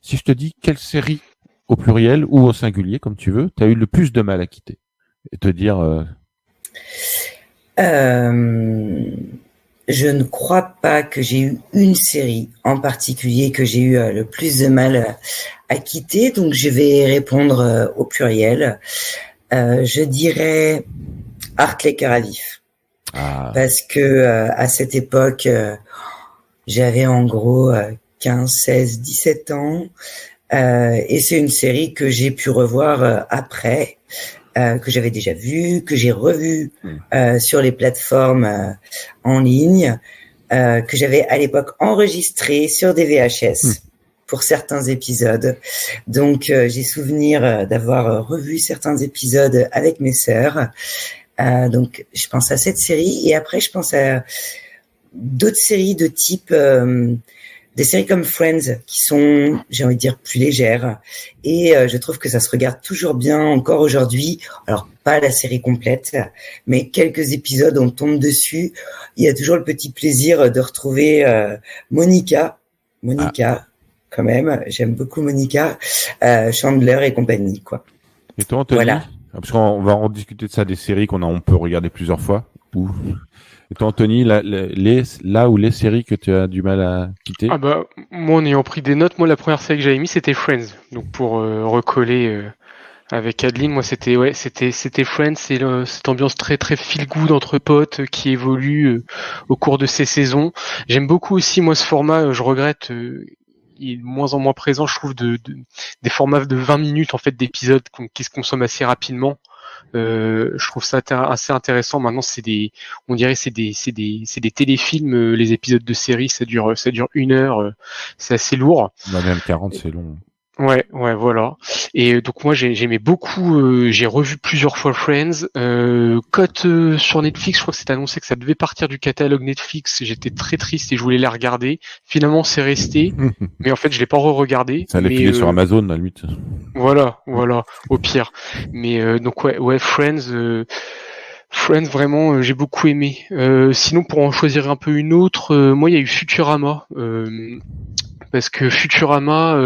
Si je te dis quelle série, au pluriel ou au singulier, comme tu veux, tu as eu le plus de mal à quitter? Et te dire... Je ne crois pas que j'ai eu une série en particulier que j'ai eu le plus de mal à quitter, donc je vais répondre au pluriel. Je dirais Art les cœurs à vif. Parce que à cette époque, j'avais en gros 15, 16, 17 ans, et c'est une série que j'ai pu revoir après, que j'avais déjà vue, que j'ai revue sur les plateformes en ligne, que j'avais à l'époque enregistrée sur des VHS pour certains épisodes. Donc j'ai souvenir d'avoir revu certains épisodes avec mes sœurs. Donc je pense à cette série, et après je pense à d'autres séries de type des séries comme Friends qui sont, j'ai envie de dire, plus légères, et je trouve que ça se regarde toujours bien encore aujourd'hui. Alors pas la série complète, mais quelques épisodes on tombe dessus, il y a toujours le petit plaisir de retrouver Monica quand même, j'aime beaucoup Monica, Chandler et compagnie, quoi. Et toi, Anthony? Voilà. Parce qu'on va en discuter de ça, des séries on peut regarder plusieurs fois. Et toi, Anthony, les séries que tu as du mal à quitter? Moi, en ayant pris des notes, la première série que j'avais mis, c'était Friends. Donc pour recoller avec Adeline, moi c'était Friends, c'est cette ambiance très très feel good entre potes qui évolue au cours de ces saisons. J'aime beaucoup aussi moi ce format. Je regrette. Il est de moins en moins présent, je trouve, des formats de 20 minutes en fait d'épisodes qui se consomment assez rapidement. Je trouve ça assez intéressant. Maintenant, on dirait c'est des téléfilms. Les épisodes de série, ça dure 1 heure. C'est assez lourd. Même 40, c'est long. Ouais, voilà. Et donc moi j'aimais beaucoup, j'ai revu plusieurs fois Friends. Cote sur Netflix, je crois que c'est annoncé que ça devait partir du catalogue Netflix. J'étais très triste et je voulais la regarder. Finalement c'est resté, mais en fait je l'ai pas re-regardé. Ça allait filer sur Amazon, à la limite. Voilà, au pire. Mais donc ouais, Friends vraiment j'ai beaucoup aimé. Sinon pour en choisir un peu une autre, moi il y a eu Futurama. Parce que Futurama,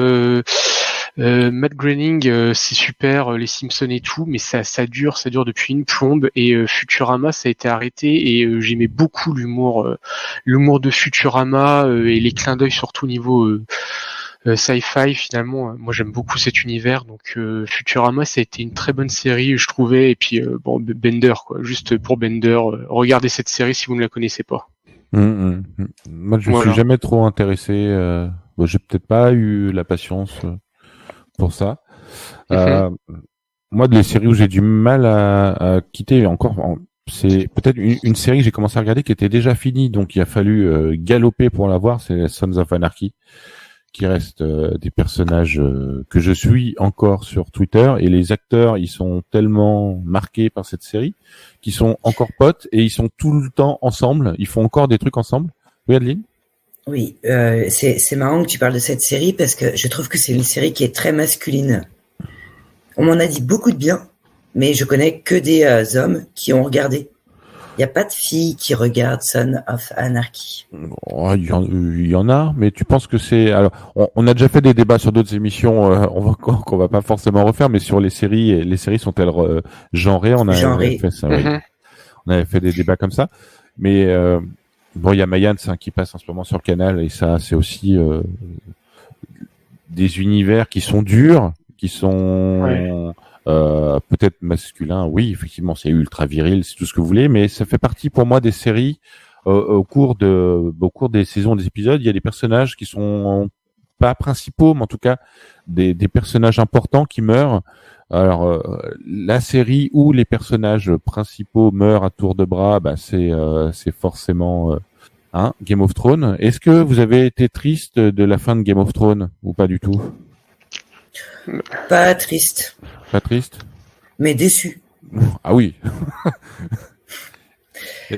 Matt Groening, c'est super, les Simpsons et tout, mais ça dure depuis une plombe. Et Futurama, ça a été arrêté et j'aimais beaucoup l'humour de Futurama et les clins d'œil surtout niveau sci-fi. Finalement, moi j'aime beaucoup cet univers, donc Futurama, ça a été une très bonne série, je trouvais. Et puis Bender, quoi, juste pour Bender, regardez cette série si vous ne la connaissez pas. Moi, je suis jamais trop intéressé. J'ai peut-être pas eu la patience pour ça. Moi, les séries où j'ai du mal à quitter, encore, c'est peut-être une série que j'ai commencé à regarder qui était déjà finie, donc il a fallu galoper pour la voir. C'est Sons of Anarchy, qui reste des personnages que je suis encore sur Twitter, et les acteurs, ils sont tellement marqués par cette série qu'ils sont encore potes et ils sont tout le temps ensemble. Ils font encore des trucs ensemble. Oui, Adeline? Oui, c'est marrant que tu parles de cette série parce que je trouve que c'est une série qui est très masculine. On m'en a dit beaucoup de bien, mais je connais que des hommes qui ont regardé. Il n'y a pas de filles qui regardent Son of Anarchy. Il y en a, mais tu penses que c'est... Alors, on a déjà fait des débats sur d'autres émissions, qu'on va pas forcément refaire, mais sur les séries sont-elles genrées? On avait fait ça, oui. On avait fait des débats comme ça, mais bon, il y a Mayans qui passe en ce moment sur le canal, et ça, c'est aussi des univers qui sont durs, qui sont peut-être masculins. Oui, effectivement, c'est ultra viril, c'est tout ce que vous voulez, mais ça fait partie pour moi des séries. Au cours des saisons, des épisodes, il y a des personnages qui sont pas principaux, mais en tout cas des personnages importants qui meurent. Alors la série où les personnages principaux meurent à tour de bras, c'est forcément Game of Thrones. Est-ce que vous avez été triste de la fin de Game of Thrones ou pas du tout? Pas triste. Pas triste? Mais déçu. Ah oui.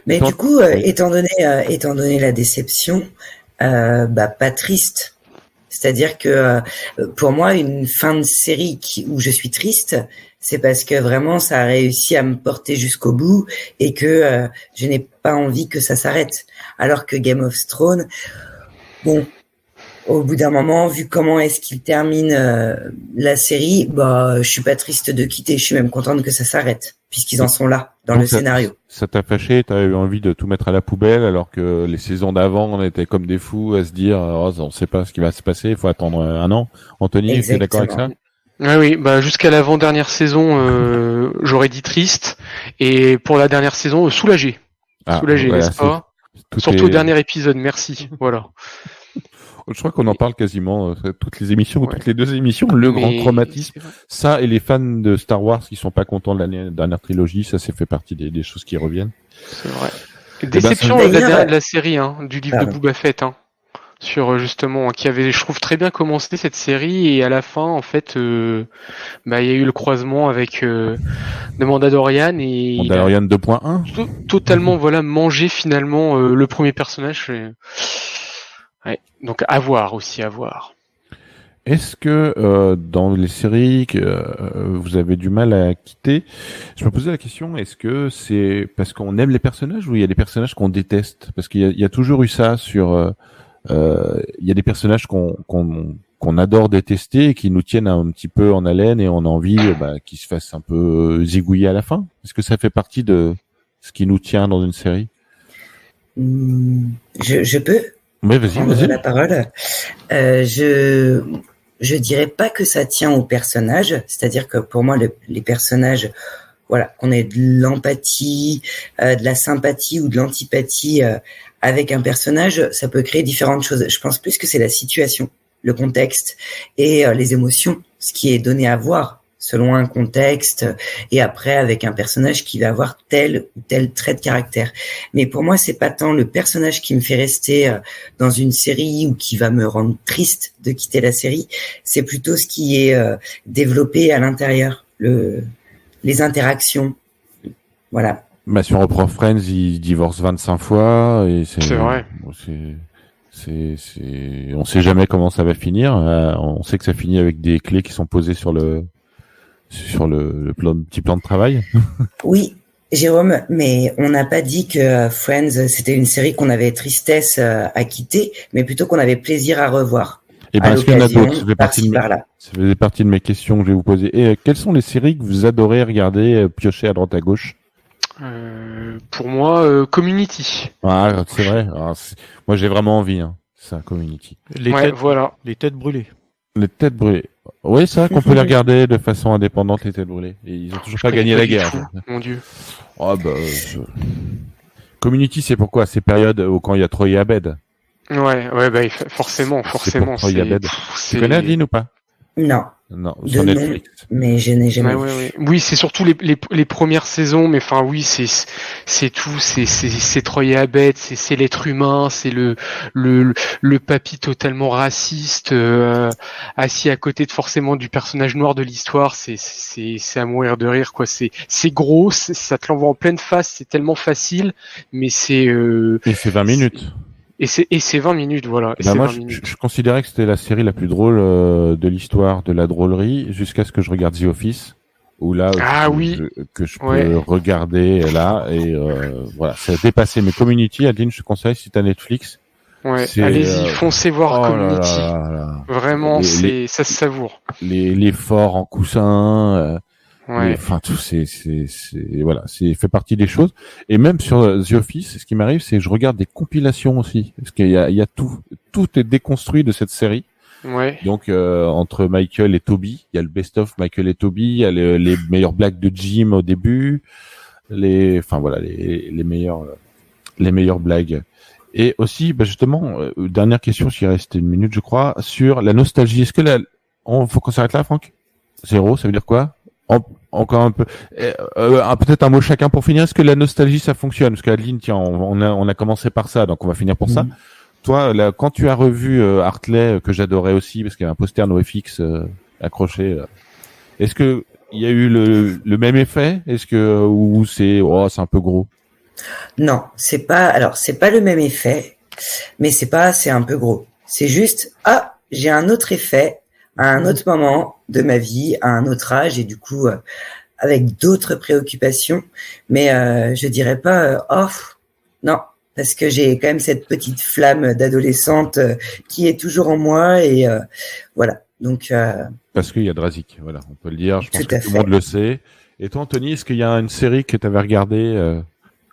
Mais du coup, étant donné la déception, pas triste. C'est-à-dire que pour moi, une fin de série où je suis triste, c'est parce que vraiment ça a réussi à me porter jusqu'au bout et que je n'ai pas envie que ça s'arrête. Alors que Game of Thrones, bon, au bout d'un moment, vu comment est-ce qu'il termine la série, je suis pas triste de quitter, je suis même contente que ça s'arrête, puisqu'ils en sont là, dans le scénario. Ça t'a fâché, t'as eu envie de tout mettre à la poubelle, alors que les saisons d'avant, on était comme des fous à se dire, on sait pas ce qui va se passer, il faut attendre 1 an. Anthony, tu es d'accord avec ça? Oui, jusqu'à l'avant-dernière saison, j'aurais dit triste, et pour la dernière saison, soulagé. Soulagé, n'est-ce pas? Surtout au dernier épisode, merci. Voilà. Je crois qu'on en parle quasiment toutes les émissions, ou toutes les 2 émissions, le grand traumatisme. Ça, et les fans de Star Wars qui sont pas contents de la dernière trilogie, ça c'est fait partie des choses qui reviennent. C'est vrai. Déception de la série, du livre de Boba Fett, sur justement, qui avait, je trouve, très bien commencé cette série, et à la fin, en fait, il y a eu le croisement avec The Mandalorian, et Mandalorian 2.1 totalement mangé finalement le premier personnage. Ouais, donc à voir. Est-ce que dans les séries que vous avez du mal à quitter, je me posais la question, est-ce que c'est parce qu'on aime les personnages ou il y a des personnages qu'on déteste? Parce qu'il y a toujours eu ça sur... il y a des personnages qu'on adore détester et qui nous tiennent un petit peu en haleine, et on a envie qu'ils se fassent un peu zigouiller à la fin. Est-ce que ça fait partie de ce qui nous tient dans une série? Je peux vas-y. La parole. Je dirais pas que ça tient aux personnages, c'est-à-dire que pour moi les personnages, qu'on ait de l'empathie, de la sympathie ou de l'antipathie avec un personnage, ça peut créer différentes choses. Je pense plus que c'est la situation, le contexte et les émotions, ce qui est donné à voir selon un contexte, et après avec un personnage qui va avoir tel ou tel trait de caractère. Mais pour moi, c'est pas tant le personnage qui me fait rester dans une série ou qui va me rendre triste de quitter la série, c'est plutôt ce qui est développé à l'intérieur, les interactions. Voilà. Bah, si on reprend Friends, ils divorcent 25 fois et C'est vrai. On sait jamais comment ça va finir. On sait que ça finit avec des clés qui sont posées sur le petit plan de travail. Oui, Jérôme, mais on n'a pas dit que Friends, c'était une série qu'on avait tristesse à quitter, mais plutôt qu'on avait plaisir à revoir. Et ben, est-ce qu'il y en a d'autres? Ça fait Ça faisait partie de mes questions que je vais vous poser. Et quelles sont les séries que vous adorez regarder, piocher à droite à gauche? Pour moi, Community. Ah, c'est vrai. Moi, j'ai vraiment envie. C'est un Community. Les têtes brûlées. Les têtes brûlées. Oui, c'est vrai qu'on peut les regarder de façon indépendante, les têtes brûlées. Et ils ont toujours pas gagné la guerre. Mon Dieu. Oh, Community, c'est pourquoi? Ces périodes où quand il y a Troy Abed. Ouais, bah, forcément. Troy Abed. Tu connais Adeline ou pas? Non, sur Netflix. Mais je n'ai jamais vu. Oui, c'est surtout les premières saisons, mais enfin oui, c'est tout, c'est Troy Abed, c'est l'être humain, c'est le papy totalement raciste, assis à côté de forcément du personnage noir de l'histoire, c'est à mourir de rire quoi. C'est gros, ça te l'envoie en pleine face, c'est tellement facile, mais c'est et c'est 20 minutes. Et c'est 20 minutes, voilà. Moi, je considérais que c'était la série la plus drôle de l'histoire de la drôlerie, jusqu'à ce que je regarde The Office, où là, que je peux regarder là, et voilà, ça a dépassé mes Community. Adeline, je te conseille, si t'as Netflix. Ouais, allez-y, foncez voir Community. Vraiment, ça se savoure. Les forts en coussin. Ouais. Enfin, tout voilà, fait partie des choses. Et même sur The Office, ce qui m'arrive, c'est que je regarde des compilations aussi, parce qu'il y a tout est déconstruit de cette série. Ouais. Donc entre Michael et Toby, il y a le best-of Michael et Toby, il y a les meilleures blagues de Jim au début, les meilleures blagues. Et aussi, justement, dernière question, s'il reste une minute, je crois, sur la nostalgie. Est-ce que faut qu'on s'arrête là, Franck? 0, ça veut dire quoi? Encore un peu, peut-être un mot chacun pour finir. Est-ce que la nostalgie ça fonctionne? Parce qu'Adeline, tiens, on a commencé par ça, donc on va finir pour ça. Toi, là, quand tu as revu Hartley, que j'adorais aussi, parce qu'il y avait un poster NoFX accroché, est-ce que il y a eu le même effet? Est-ce que ou c'est un peu gros? Non, c'est pas le même effet, mais c'est un peu gros. C'est juste j'ai un autre effet à un autre moment de ma vie, à un autre âge, et du coup, avec d'autres préoccupations. Mais je dirais pas, non, parce que j'ai quand même cette petite flamme d'adolescente qui est toujours en moi, et voilà. Donc parce qu'il y a Drazik, voilà, on peut le dire. Je pense que tout le monde le sait. Et toi, Anthony, est-ce qu'il y a une série que tu avais regardée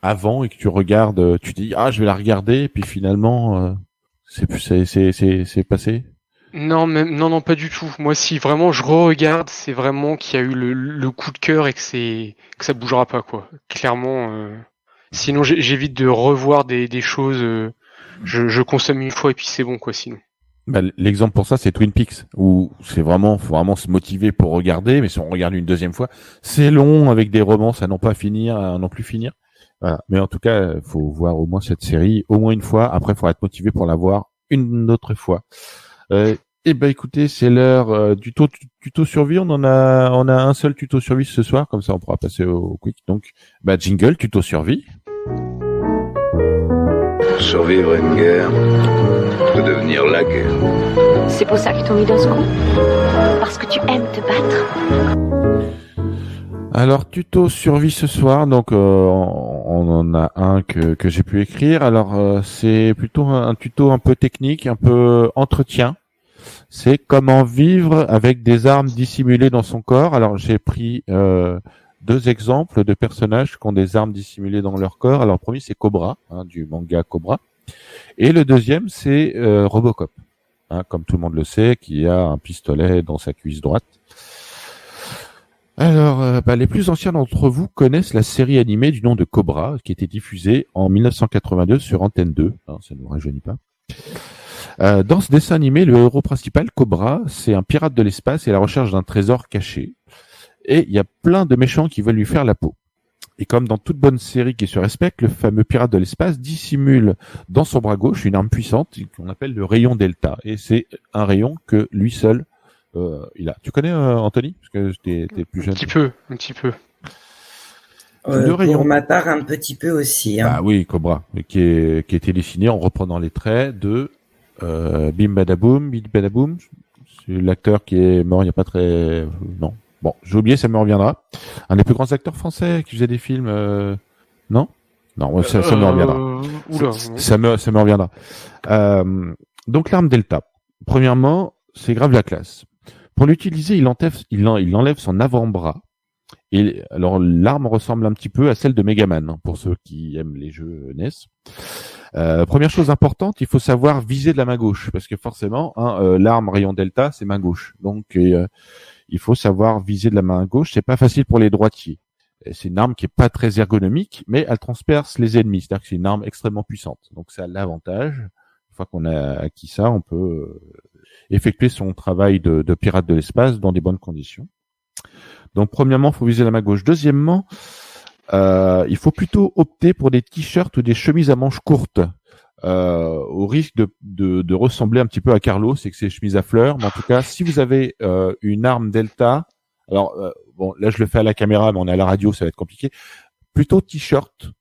avant et que tu regardes, tu te dis je vais la regarder, et puis finalement c'est passé? Non, pas du tout. Moi, si vraiment je re-regarde, c'est vraiment qu'il y a eu le coup de cœur et que ça bougera pas, quoi. Clairement. Sinon, j'évite de revoir des choses. Je consomme une fois et puis c'est bon, quoi. Sinon. L'exemple pour ça, c'est Twin Peaks, où faut vraiment se motiver pour regarder. Mais si on regarde une deuxième fois, c'est long avec des romances à non plus finir. Voilà. Mais en tout cas, faut voir au moins cette série au moins une fois. Après, il faudra être motivé pour la voir une autre fois. Écoutez, c'est l'heure du tuto survie. On a un seul tuto survie ce soir, comme ça on pourra passer au quick. Donc, jingle, tuto survie. Pour survivre à une guerre, faut devenir la guerre. C'est pour ça qu'ils t'ont mis dans ce coup? Parce que tu aimes te battre? Alors, tuto survie ce soir, donc on en a un que j'ai pu écrire. Alors, c'est plutôt un tuto un peu technique, un peu entretien. C'est comment vivre avec des armes dissimulées dans son corps. Alors, j'ai pris 2 exemples de personnages qui ont des armes dissimulées dans leur corps. Alors, le premier, c'est Cobra, du manga Cobra. Et le deuxième, c'est Robocop, comme tout le monde le sait, qui a un pistolet dans sa cuisse droite. Alors, les plus anciens d'entre vous connaissent la série animée du nom de Cobra, qui était diffusée en 1982 sur Antenne 2. Ça ne nous rajeunit pas. Dans ce dessin animé, le héros principal, Cobra, c'est un pirate de l'espace et à la recherche d'un trésor caché. et il y a plein de méchants qui veulent lui faire la peau. Et comme dans toute bonne série qui se respecte, le fameux pirate de l'espace dissimule dans son bras gauche une arme puissante qu'on appelle le rayon Delta. Et c'est un rayon que lui seul il a. Tu connais Anthony? Parce que t'es plus jeune. Un petit peu. Le rayon. Pour ma part, un petit peu aussi. Hein. Ah oui, Cobra, qui a été dessiné en reprenant les traits de Bim Badaboum, Bim Badaboum. C'est l'acteur qui est mort il n'y a pas très... Non. Bon, j'ai oublié, ça me reviendra. Un des plus grands acteurs français qui faisait des films... Non, ça me reviendra. Ça me reviendra. Donc l'arme Delta. Premièrement, c'est grave la classe. Pour l'utiliser, il enlève son avant-bras. Et alors l'arme ressemble un petit peu à celle de Megaman, hein, pour ceux qui aiment les jeux NES. Première chose importante, il faut savoir viser de la main gauche, parce que forcément, l'arme rayon Delta, c'est main gauche. Donc il faut savoir viser de la main gauche. C'est pas facile pour les droitiers. C'est une arme qui est pas très ergonomique, mais elle transperce les ennemis. C'est-à-dire que c'est une arme extrêmement puissante. Donc ça a l'avantage. Une fois qu'on a acquis ça, on peut effectuer son travail de pirate de l'espace dans des bonnes conditions. Donc premièrement, il faut viser la main gauche. Deuxièmement, il faut plutôt opter pour des t-shirts ou des chemises à manches courtes, au risque de ressembler un petit peu à Carlos et que c'est chemises à fleurs. Mais en tout cas, si vous avez une arme Delta, alors bon, là je le fais à la caméra, mais on est à la radio, ça va être compliqué. Plutôt t-shirt,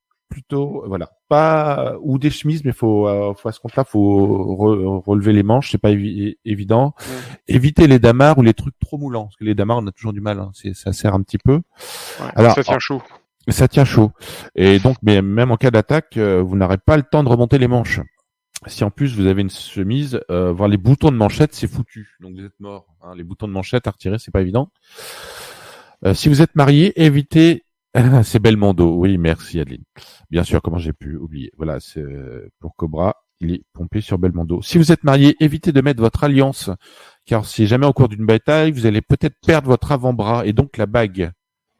voilà, pas ou des chemises, mais faut à ce compte-là, faut relever les manches, c'est pas évident. Éviter les damards ou les trucs trop moulants, parce que les damards on a toujours du mal, hein, ça sert un petit peu. Ouais, alors ça tient chaud. Ça tient chaud. Et donc, mais même en cas d'attaque, vous n'aurez pas le temps de remonter les manches. Si en plus vous avez une chemise, voir les boutons de manchette, c'est foutu. Donc vous êtes mort. Hein. Les boutons de manchette à retirer, c'est pas évident. Si vous êtes marié, évitez. C'est Belmondo. Oui, merci Adeline. Bien sûr, comment j'ai pu oublier. Voilà, c'est pour Cobra. Il est pompé sur Belmondo. Si vous êtes marié, évitez de mettre votre alliance, car si jamais au cours d'une bataille, vous allez peut-être perdre votre avant-bras et donc la bague.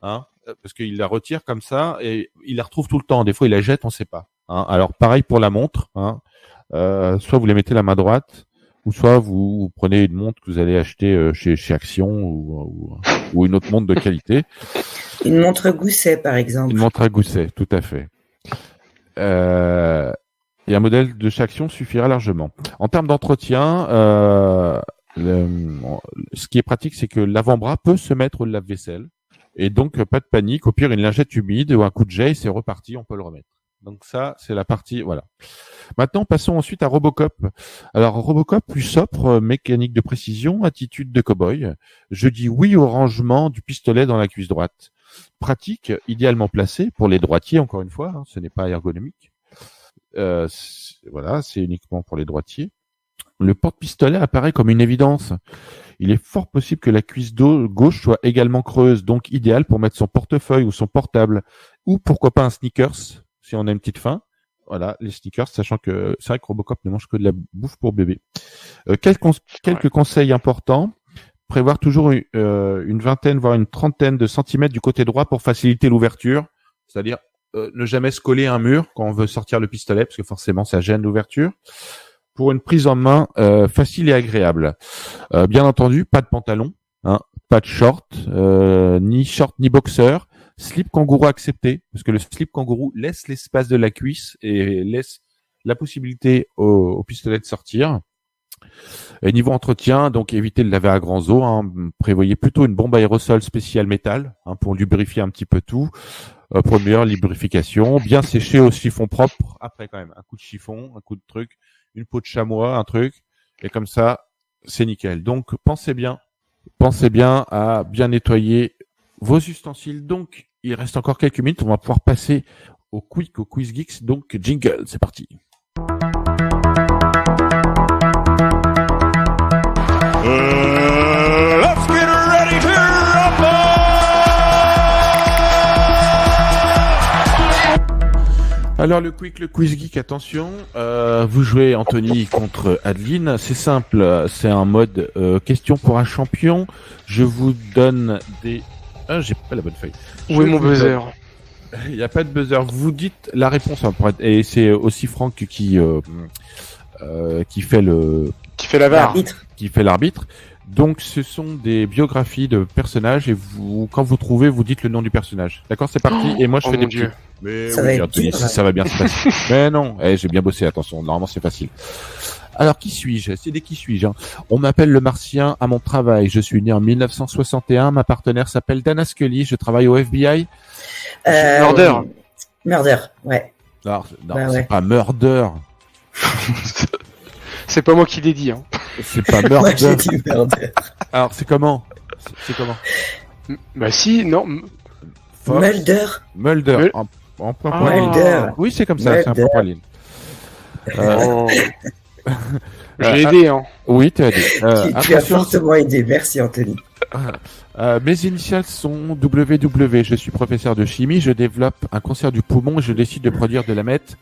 Hein, parce qu'il la retire comme ça et il la retrouve tout le temps. Des fois, il la jette, on sait pas. Hein. Alors, pareil pour la montre. Hein. Soit vous les mettez la main droite, ou soit vous prenez une montre que vous allez acheter chez Action ou une autre montre de qualité. Une montre Gousset, par exemple. Une montre à Gousset, tout à fait. Et un modèle de chez Action suffira largement. En termes d'entretien, ce qui est pratique, c'est que l'avant-bras peut se mettre au lave-vaisselle. Et donc, pas de panique. Au pire, une lingette humide ou un coup de jet, c'est reparti, on peut le remettre. Donc ça, c'est la partie, voilà. Maintenant, passons ensuite à Robocop. Alors, Robocop, plus sobre, mécanique de précision, attitude de cow-boy. Je dis oui au rangement du pistolet dans la cuisse droite. Pratique, idéalement placé pour les droitiers, encore une fois, hein, ce n'est pas ergonomique. Voilà, c'est uniquement pour les droitiers. Le porte-pistolet apparaît comme une évidence. Il est fort possible que la cuisse gauche soit également creuse, donc idéal pour mettre son portefeuille ou son portable, ou pourquoi pas un sneakers, si on a une petite faim. Voilà, les sneakers, sachant que c'est vrai que Robocop ne mange que de la bouffe pour bébé. Quelques conseils importants. Prévoir toujours une vingtaine, voire une trentaine de centimètres du côté droit pour faciliter l'ouverture. C'est-à-dire ne jamais se coller à un mur quand on veut sortir le pistolet, parce que forcément ça gêne l'ouverture. Pour une prise en main facile et agréable. Bien entendu, pas de pantalon, hein, pas de short, ni short ni boxeur. Slip kangourou accepté, parce que le slip kangourou laisse l'espace de la cuisse et laisse la possibilité au pistolet de sortir. Et niveau entretien, donc évitez de laver à grands eaux. Hein, prévoyez plutôt une bombe aérosol spéciale métal, hein, pour lubrifier un petit peu tout. Pour une meilleure lubrification, bien sécher au chiffon propre. Après quand même, un coup de chiffon, un coup de truc, une peau de chamois, un truc, et comme ça, c'est nickel. Donc pensez bien à bien nettoyer vos ustensiles. Donc il reste encore quelques minutes, on va pouvoir passer au Quiz Geeks. Donc jingle, c'est parti. Let's get ready to rumble! Alors le Quiz Geek, attention, vous jouez Anthony contre Adeline, c'est simple, c'est un mode question pour un champion. Je vous donne des... Ah, j'ai pas la bonne feuille. Où est mon buzzer? Il n'y a pas de buzzer. Vous dites la réponse, hein, et c'est aussi Franck qui fait le... Qui fait la VAR. Qui fait l'arbitre. Donc, ce sont des biographies de personnages et vous, quand vous trouvez, vous dites le nom du personnage. D'accord, c'est parti. Et moi, je fais des petits. Mais Ça va être Anthony, dur, ça va bien se passer. Mais non, j'ai bien bossé. Attention, normalement, c'est facile. Alors, qui suis-je? C'est des qui suis-je, hein. On m'appelle le Martien à mon travail. Je suis né en 1961. Ma partenaire s'appelle Dana Scully. Je travaille au FBI. Murder. Murder, ouais. Non, Bah c'est ouais. pas Murder. C'est pas moi qui l'ai dit. Hein. C'est pas Moi, j'ai Murder. dit Murder. Alors, c'est comment? C'est comment? Bah si, non. Fox. Mulder. Mulder. En point Ah. pour Aline. Mulder. Oui, c'est comme ça. C'est un point pour Aline. Oh. J'ai aidé, hein. Oui, tu as dit. Tu as Attention, fortement aidé. Merci, Anthony. mes initiales sont WW. Je suis professeur de chimie. Je développe un cancer du poumon et je décide de produire de la meth.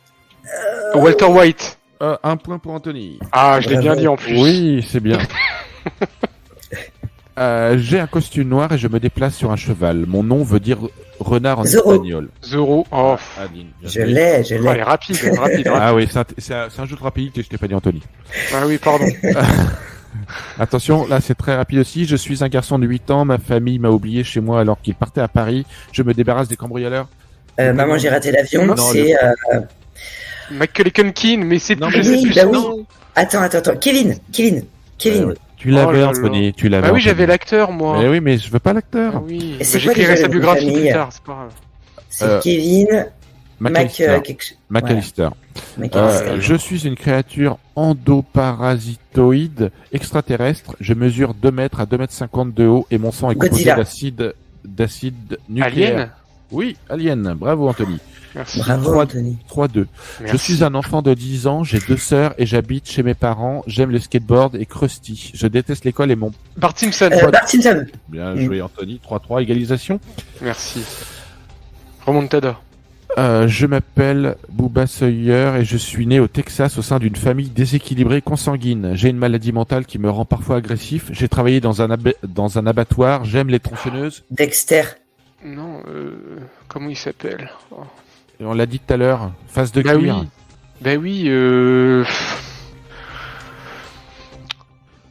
Walter White. Un point pour Anthony. Ah, je l'ai bien dit en plus. Oui, c'est bien. J'ai un costume noir et je me déplace sur un cheval. Mon nom veut dire renard en Zorro. espagnol. Zorro. Oh. Aline, bien Je joué. l'ai. Allez, rapide, rapide. Ah oui, c'est un jeu de rapidité, je t'ai pas dit Anthony. Ah oui, pardon. Attention, là c'est très rapide aussi. Je suis un garçon de 8 ans, ma famille m'a oublié chez moi alors qu'il partait à Paris. Je me débarrasse des cambrioleurs. Maman, j'ai raté l'avion. Non, C'est. Macaulay Culkin, mais c'est Non, plus. mais je sais oui, plus bah son oui. nom. Attends. Kevin. Ouais. Tu l'avais, Oh là là. Anthony, tu l'avais. Bah oui, Anthony. j'avais l'acteur, moi. Mais oui, mais je veux pas l'acteur. Ah oui. Et c'est Bah, quoi j'écrirai déjà sa le nom de biographie famille plus tard, c'est pas grave. C'est Kevin. McAllister. McAllister. Je suis une créature endoparasitoïde extraterrestre. Je mesure 2 mètres à 2 mètres 50 de haut et mon sang est composé Godzilla. d'acide nucléaire. Alien. Oui, Alien. Bravo, Anthony. Merci. Bravo, Anthony. 3-2. Je Merci. suis un enfant de 10 ans, j'ai 2 sœurs et j'habite chez mes parents. J'aime le skateboard et Krusty. Je déteste l'école et mon... Bart Simpson. Bart Simpson. Bien joué, Anthony. 3-3, égalisation. Merci. Remontada. Je m'appelle Booba Sawyer et je suis né au Texas au sein d'une famille déséquilibrée consanguine. J'ai une maladie mentale qui me rend parfois agressif. J'ai travaillé dans un abattoir. J'aime les tronçonneuses. Dexter. Non, comment il s'appelle? Oh. Et on l'a dit tout à l'heure. Face de Bah cuir. oui. Bah oui,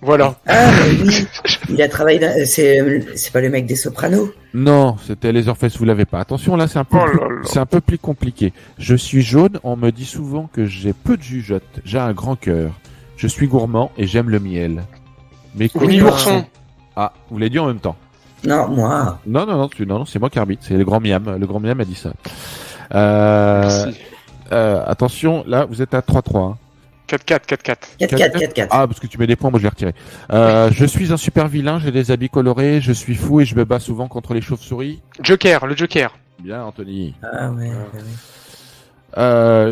Voilà. Ah, oui. Il a travaillé dans... C'est pas le mec des Sopranos? Non, c'était les Orpheus, vous l'avez pas. Attention, là, c'est un peu, Oh plus... là là. c'est un peu plus compliqué. Je suis jaune, on me dit souvent que j'ai peu de jugeote. J'ai un grand cœur. Je suis gourmand et j'aime le miel. Mais Winnie l'ourson. Ah, vous l'avez dit en même temps. Non, moi. Non, c'est moi qui arbitre. C'est le grand Miam. Le grand Miam a dit ça. Merci. Attention, là, vous êtes à 3-3. Hein. 4-4. 4-4. Ah, parce que tu mets des points, moi je vais retirer. Je suis un super vilain, j'ai des habits colorés, je suis fou et je me bats souvent contre les chauves-souris. Joker, le Joker. Bien, Anthony. Ah ouais.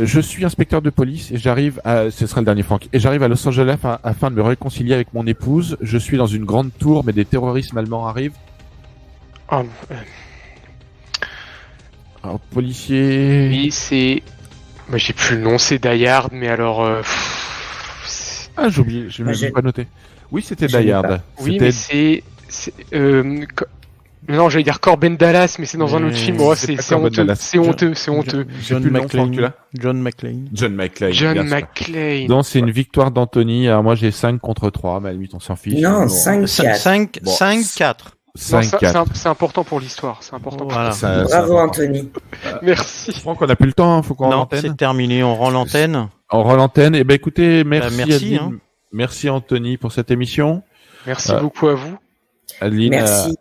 Je suis inspecteur de police et j'arrive à... Ce sera le dernier Franck. Et j'arrive à Los Angeles afin de me réconcilier avec mon épouse. Je suis dans une grande tour, mais des terroristes allemands arrivent. Oh, Alors, policier... oui, c'est... Bah, j'ai plus le nom, c'est Die Hard, mais alors... Ah, j'ai oublié, je Moi, ne j'ai- l'ai pas noté. Oui, c'était Je l'ai Die Hard. pas. Oui, C'était- mais c'est... Non, j'allais dire Corben Dallas, mais c'est dans un autre film. Oh, c'est pas c'est Corbin honteux, Dallas. c'est honteux, c'est honteux. John plus le nom, Franck, tu l'as John McClane. John McClane. John bien sûr. McClane. Donc, c'est une victoire d'Anthony. Alors, moi, j'ai 5 contre 3, mais à la limite, on s'en fiche. Non, Bon, 5-4. 5-4. Non, 5-4. c'est important pour l'histoire, c'est important. Voilà. Ça- Bravo, ça- Anthony. Merci. Franck, on n'a plus le temps, faut qu'on rende Non, l'antenne. c'est terminé. On rend l'antenne. On rend l'antenne. Eh ben, écoutez, merci, merci, Adeline. hein. Merci, Anthony, pour cette émission. Merci beaucoup à vous. Adeline, Merci.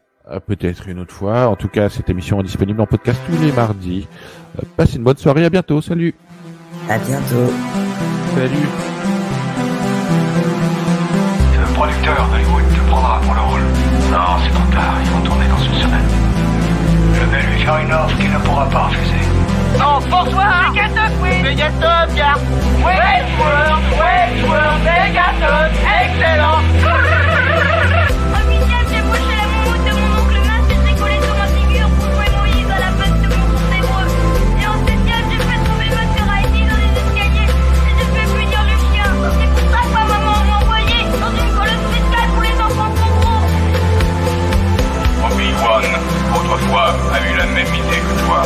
peut-être une autre fois. En tout cas, cette émission est disponible en podcast tous les mardis. Passez une bonne soirée. À bientôt. Salut. À bientôt. Salut. Le producteur d'Hollywood te prendra pour le rôle. Non, c'est trop tard, ils vont tourner dans une semaine. Je vais lui faire une offre qu'il ne pourra pas refuser. Non, bonsoir. Megatopia. Westworld, Megaton, excellent. En huitième, j'ai broché la moumoute de mon oncle Matt et j'ai collé sur ma figure pour jouer Moïse à la place de mon tour hébreu. Et en septième, j'ai fait tomber ma sœur Heidi dans les escaliers et j'ai fait punir le chien. C'est pour ça que ma maman m'a envoyé dans une colonne spéciale pour les enfants trop gros. Obi-Wan, autrefois, a eu la même idée que toi.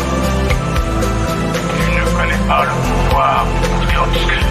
Tu ne connais pas le pouvoir obscur.